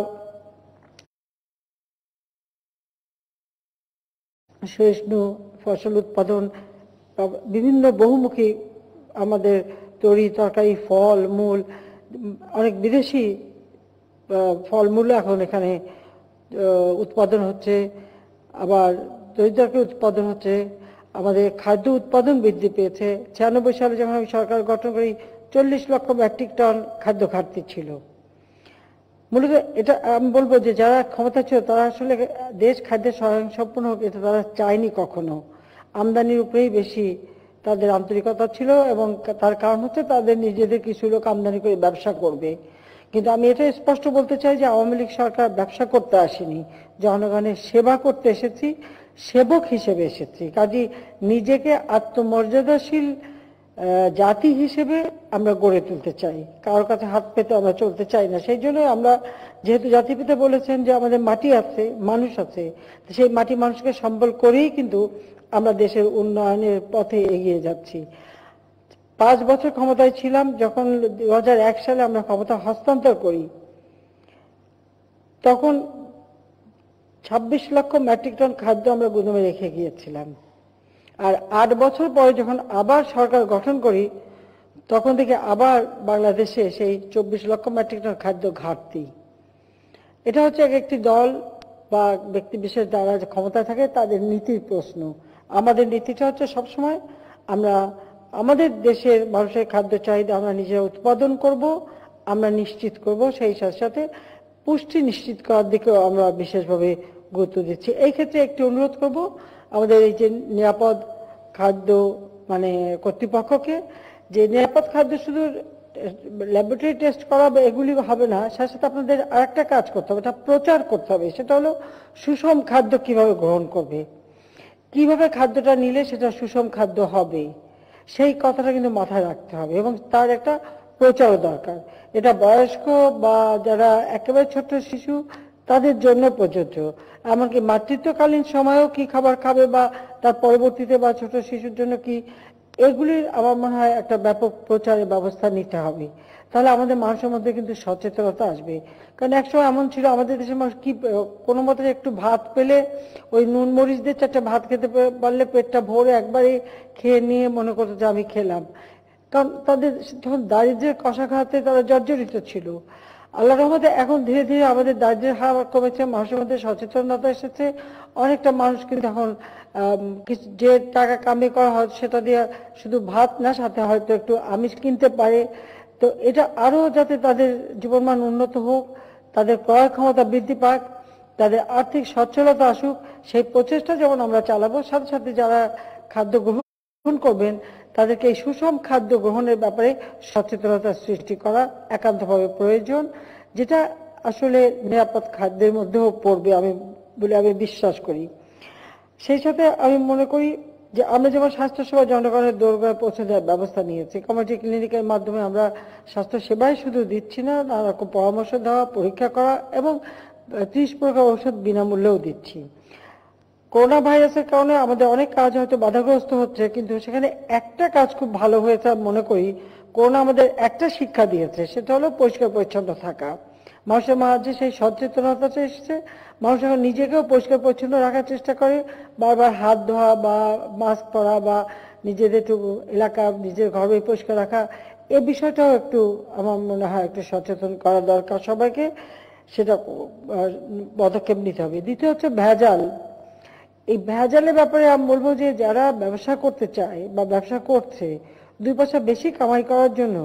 Speaker 5: সহিষ্ণু ফসল উৎপাদন, বিভিন্ন বহুমুখী আমাদের তরি তরকারি, ফল মূল, অনেক বিদেশি ফলমূল এখন এখানে উৎপাদন হচ্ছে, আবার তরি উৎপাদন হচ্ছে, আমাদের খাদ্য উৎপাদন বৃদ্ধি পেয়েছে। 96 সালে যখন আমি সরকার গঠন করি 40 লক্ষ মেট্রিক টন খাদ্য ঘাটতি ছিল। মূলত এটা আমি বলবো যে যারা ক্ষমতা ছিল তারা আসলে দেশ খাদ্যে স্বয়ংসম্পূর্ণ হোক এটা তারা চায়নি কখনো, আমদানির উপরেই বেশি তাদের আন্তরিকতা ছিল, এবং তার কারণ হচ্ছে তাদের নিজেদের কিছু লোক আমদানি করে ব্যবসা করবে। কিন্তু আমি এটা স্পষ্ট বলতে চাই যে আওয়ামী লীগ সরকার ব্যবসা করতে আসেনি, জনগণের সেবা করতে এসেছি, সেবক হিসেবে এসেছি। কাজে নিজেকে আত্মমর্যাদাশীল জাতি হিসেবে আমরা গড়ে তুলতে চাই, কারোর কাছে হাত পেতে আমরা চলতে চাই না। সেই জন্য আমরা, যেহেতু জাতিপিতা বলেছেন যে আমাদের মাটি আছে, মানুষ আছে, সেই মাটি মানুষকে সম্বল করেই কিন্তু আমরা দেশের উন্নয়নের পথে এগিয়ে যাচ্ছি। 5 বছর ক্ষমতায় ছিলাম, যখন 2001 সালে আমরা ক্ষমতা হস্তান্তর করি, তখন 26 লক্ষ মেট্রিক টন খাদ্য আমরা গুদামে রেখে গিয়েছিলাম। আর 8 বছর পরে যখন আবার সরকার গঠন করি, তখন থেকে আবার বাংলাদেশে সেই 24 লক্ষ মেট্রিক টন খাদ্য ঘাটতি। এটা হচ্ছে একটি দল বা ব্যক্তি বিশেষ যারা ক্ষমতায় থাকে তাদের নীতির প্রশ্ন। আমাদের নীতিটা হচ্ছে সবসময় আমরা আমাদের দেশের মানুষের খাদ্য চাহিদা আমরা নিজেরা উৎপাদন করব, আমরা নিশ্চিত করব, সেই সাথে সাথে পুষ্টি নিশ্চিত করার দিকেও আমরা বিশেষভাবে গুরুত্ব দিচ্ছি। এই ক্ষেত্রে একটি অনুরোধ করব আমাদের এই যে নিরাপদ খাদ্য কর্তৃপক্ষকে, যে নিরাপদ খাদ্য শুধু ল্যাবরেটরি টেস্ট করা বা এগুলি হবে না, সাথে সাথে আপনাদের আরেকটা কাজ করতে হবে, এটা প্রচার করতে হবে। সেটা হলো সুষম খাদ্য কিভাবে গ্রহণ করবে, কিভাবে খাদ্যটা নিলে সেটা সুষম খাদ্য হবে, সেই কথাটা কিন্তু মাথায় রাখতে হবে, এবং তার একটা প্রচারও দরকার। এটা বয়স্ক বা যারা একেবারে ছোট শিশু তাদের জন্য প্রযোজ্য, এমনকি মাতৃত্বকালীন সময়েও কি খাবার খাবে বা তার পরবর্তীতে বা ছোট শিশুর জন্য কি, এগুলির আমার মনে হয় একটা ব্যাপক প্রচারের ব্যবস্থা নিতে হবে। তাহলে আমাদের মানুষের মধ্যে কিন্তু সচেতনতা আসবে। কারণ একসময় এমন ছিল আমাদের দেশের মানুষ কি কোনো মতে একটু ভাত পেলে ওই নুন মরিচ দিয়ে 4টা ভাত খেতে পারলে পেটটা ভরে একবারে খেয়ে নিয়ে মনে করতো যে আমি খেলাম, কারণ তাদের যখন দারিদ্র্যের কষাঘাতে তারা জর্জরিত ছিল। আল্লাহর রহমতে এখন ধীরে ধীরে আমাদের দারিদ্র্যের হার কমেছে, মানুষের মধ্যে সচেতনতা এসেছে। অনেকটা মানুষ কিন্তু এখন যে টাকা কামিয়ে করা হয় সেটা দিয়ে শুধু ভাত না, সাথে হয়তো একটু আমিষ কিনতে পারে। তো এটা আরো যাতে তাদের জীবনমান উন্নত হোক, তাদের ক্রয় ক্ষমতা বৃদ্ধি পাক, তাদের আর্থিক সচ্ছলতা আসুক, সেই প্রচেষ্টা যেমন আমরা চালাবো, সাথে সাথে যারা খাদ্য গ্রহণ করবেন তাদেরকে এই সুষম খাদ্য গ্রহণের ব্যাপারে সচেতনতা সৃষ্টি করা একান্তভাবে প্রয়োজন, যেটা আসলে নিরাপদ খাদ্যের মধ্যেও পড়বে বলে আমি বিশ্বাস করি। সেই সাথে আমি মনে করি যে আমরা যেমন স্বাস্থ্যসেবা জনগণের দোরগোড়ায় পৌঁছে দেওয়ার ব্যবস্থা নিয়েছি, কমিউনিটি ক্লিনিকের মাধ্যমে আমরা স্বাস্থ্যসেবাই শুধু দিচ্ছি না, নানা রকম পরামর্শ দেওয়া, পরীক্ষা করা এবং 30 প্রকার ঔষধ বিনামূল্যেও দিচ্ছি। করোনা ভাইরাসের কারণে আমাদের অনেক কাজ হয়তো বাধাগ্রস্ত হচ্ছে, কিন্তু সেখানে একটা কাজ খুব ভালো হয়েছে মনে করি। করোনা আমাদের একটা শিক্ষা দিয়েছে, সেটা হলো পরিষ্কার পরিচ্ছন্ন থাকা। মানুষের মাঝে সেই সচেতনতা এসেছে, মানুষ এখন নিজেকেও পরিষ্কার পরিচ্ছন্ন রাখার চেষ্টা করে, বারবার হাত ধোয়া বা মাস্ক পরা বা নিজেদের একটু এলাকা নিজের ঘরে পরিষ্কার রাখা, এই বিষয়টাও একটু আমার মনে হয় একটু সচেতন করা দরকার সবাইকে, সেটা পদক্ষেপ নিতে হবে। দ্বিতীয় হচ্ছে ভেজাল। এই ভেজালের ব্যাপারে আমি বলবো যে যারা ব্যবসা করতে চায় বা ব্যবসা করছে 2 পয়সা বেশি কামাই করার জন্য,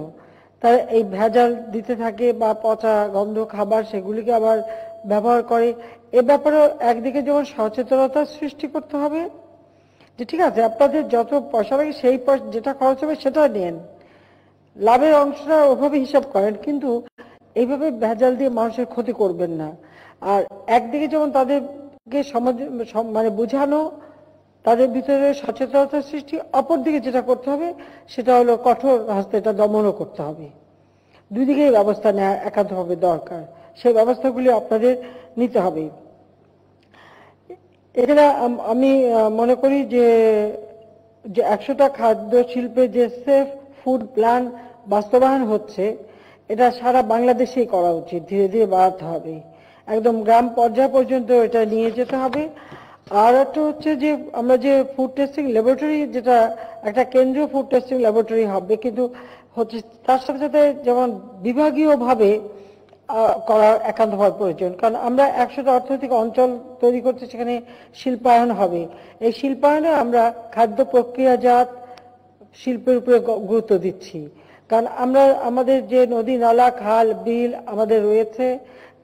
Speaker 5: তারা এই ভেজাল দিতে থাকে বা পচা গন্ধ খাবার সেগুলিকে আবার ব্যবহার করে। এ ব্যাপারেও একদিকে যেমন সচেতনতা সৃষ্টি করতে হবে যে ঠিক আছে আপনাদের যত পয়সা লাগে সেই যেটা খরচ হবে সেটা নেন, লাভের অংশটা ওভাবে হিসাব করেন, কিন্তু এইভাবে ভেজাল দিয়ে মানুষের ক্ষতি করবেন না। আর একদিকে যেমন তাদেরকে সমাজ বোঝানো, তাদের ভিতরে সচেতনতা সৃষ্টি, অপরদিকে যেটা করতে হবে সেটা হলো কঠোর হস্তে এটা দমনও করতে হবে। 2 দিকেই ব্যবস্থা নেওয়া একান্তভাবে দরকার, সেই ব্যবস্থাগুলি আপনাদের নিতে হবে। এছাড়া আমি মনে করি যে 100টা খাদ্য শিল্পে যে সেফ ফুড প্ল্যান বাস্তবায়ন হচ্ছে, এটা সারা বাংলাদেশেই করা উচিত, ধীরে ধীরে বাড়াতে হবে, একদম গ্রাম পর্যায় পর্যন্ত এটা নিয়ে যেতে হবে। আর একটা হচ্ছে যে আমরা যে ফুড টেস্টিং ল্যাবরেটরি, যেটা একটা কেন্দ্রীয় ফুড টেস্টিং ল্যাবরেটরি হবে, কিন্তু হচ্ছে তার সাথে সাথে যেমন বিভাগীয় ভাবে করা একান্তভাবে প্রয়োজন। কারণ আমরা 100টা অর্থনৈতিক অঞ্চল তৈরি করতে, সেখানে শিল্পায়ন হবে। এই শিল্পায়নে আমরা খাদ্য প্রক্রিয়াজাত শিল্পের উপরে গুরুত্ব দিচ্ছি, কারণ আমরা আমাদের যে নদী নালা খাল বিল আমাদের রয়েছে,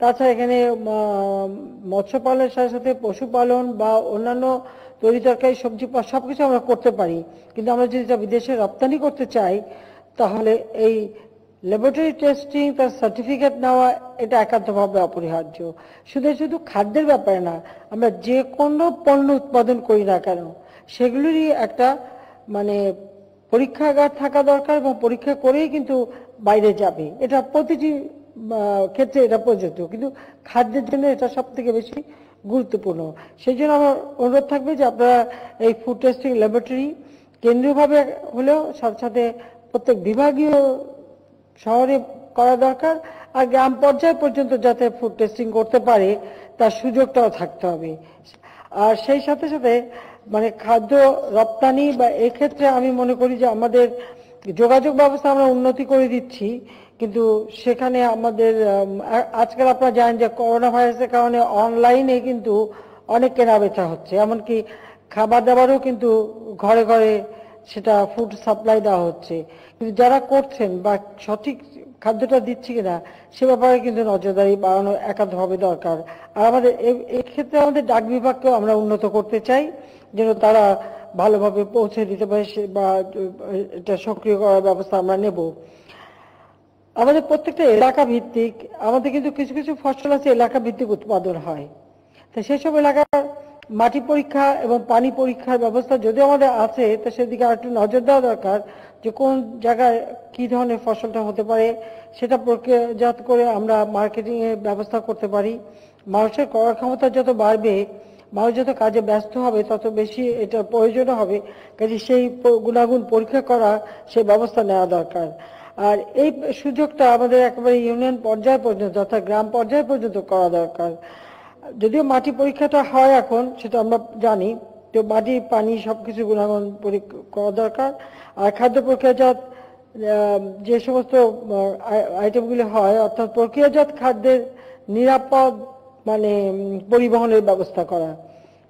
Speaker 5: তাছাড়া এখানে মৎস্য পালনের সাথে সাথে পশুপালন বা অন্যান্য তরি তরকারি, সবজি সবকিছু আমরা করতে পারি, কিন্তু আমরা যদি এটা বিদেশে রপ্তানি করতে চাই তাহলে এই ল্যাবরেটরি টেস্টিং, তার সার্টিফিকেট নেওয়া, এটা একান্তভাবে অপরিহার্য। শুধু খাদ্যের ব্যাপারে না, আমরা যে কোনো পণ্য উৎপাদন করি না কেন সেগুলোরই একটা মানে পরীক্ষাগার থাকা দরকার, এবং পরীক্ষা করেই কিন্তু বাইরে যাবে। এটা প্রতিটি ক্ষেত্রে এটা প্রযোজ্য, কিন্তু খাদ্যের জন্য এটা সব থেকে বেশি গুরুত্বপূর্ণ। সেই জন্য আমার অনুরোধ থাকবে যে আপনারা এই ফুড টেস্টিং ল্যাবরেটরি কেন্দ্রীয়ভাবে হলেও সাথে সাথে প্রত্যেক বিভাগীয় শহরে করা দরকার, আর গ্রাম পর্যায় পর্যন্ত যাতে ফুড টেস্টিং করতে পারে তার সুযোগটাও থাকতে হবে। আর সেই সাথে সাথে মানে খাদ্য রপ্তানি বা এক্ষেত্রে আমি মনে করি যে আমাদের যোগাযোগ ব্যবস্থা আমরা উন্নতি করে দিচ্ছি, কিন্তু সেখানে আমাদের আজকাল আপনারা জানেন যে করোনা ভাইরাসের কারণে অনলাইনে কিন্তু অনেক কেনা বেচা হচ্ছে, এমনকি খাবার দাবারও কিন্তু ঘরে ঘরে সেটা ফুড সাপ্লাই দেওয়া হচ্ছে, কিন্তু যারা করছেন বা সঠিক খাদ্যটা দিচ্ছে কিনা সে ব্যাপারে কিন্তু নজরদারি বাড়ানো একান্তভাবে দরকার। আর আমাদের এই ক্ষেত্রে আমাদের ডাক বিভাগকেও আমরা উন্নত করতে চাই, যেন তারা ভালোভাবে পৌঁছে দিতে পারে বা এটা সক্রিয় করার ব্যবস্থা আমরা নেব। আমাদের প্রত্যেকটা এলাকা ভিত্তিক, আমাদের কিন্তু কিছু কিছু ফসল আছে এলাকা ভিত্তিক উৎপাদন হয়, তো সেসব এলাকার মাটি পরীক্ষা এবং পানি পরীক্ষার ব্যবস্থা যদিও আমাদের আছে, তো সেদিকে আর একটু নজর দেওয়া দরকার যে কোন জায়গায় কি ধরনের ফসলটা হতে পারে, সেটা প্রক্রিয়াজাত করে আমরা মার্কেটিং এর ব্যবস্থা করতে পারি। মানুষের ক্রয় ক্ষমতা যত বাড়বে, মানুষ যত কাজে ব্যস্ত হবে, তত বেশি এটা প্রয়োজন হবে, কাজে সেই গুণাগুণ পরীক্ষা করা সেই ব্যবস্থা নেওয়া দরকার। আর এই সুযোগটা আমাদের একেবারে ইউনিয়ন পর্যায় পর্যন্ত অর্থাৎ গ্রাম পর্যায় পর্যন্ত করা দরকার। যদিও মাটি পরীক্ষাটা হয় এখন, সেটা আমরা জানি, তো মাটি পানি সবকিছু গুণাগুণ পরীক্ষা করা দরকার। আর খাদ্য প্রক্রিয়াজাত যে সমস্ত আইটেমগুলি হয়, অর্থাৎ প্রক্রিয়াজাত খাদ্যের নিরাপদ মানে পরিবহনের ব্যবস্থা করা,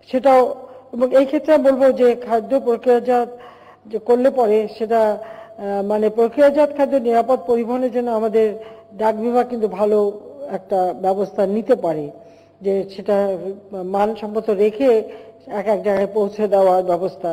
Speaker 5: সেটাও। এবং এই ক্ষেত্রে বলবো যে খাদ্য প্রক্রিয়াজাত যে করলে পরে সেটা মানে প্রক্রিয়াজাত খাদ্য নিরাপদ পরিবহনের জন্য আমাদের ডাক বিভাগ কিন্তু ভালো একটা ব্যবস্থা নিতে পারে, যে সেটা মানসম্মত রেখে এক এক জায়গায় পৌঁছে দেওয়ার ব্যবস্থা।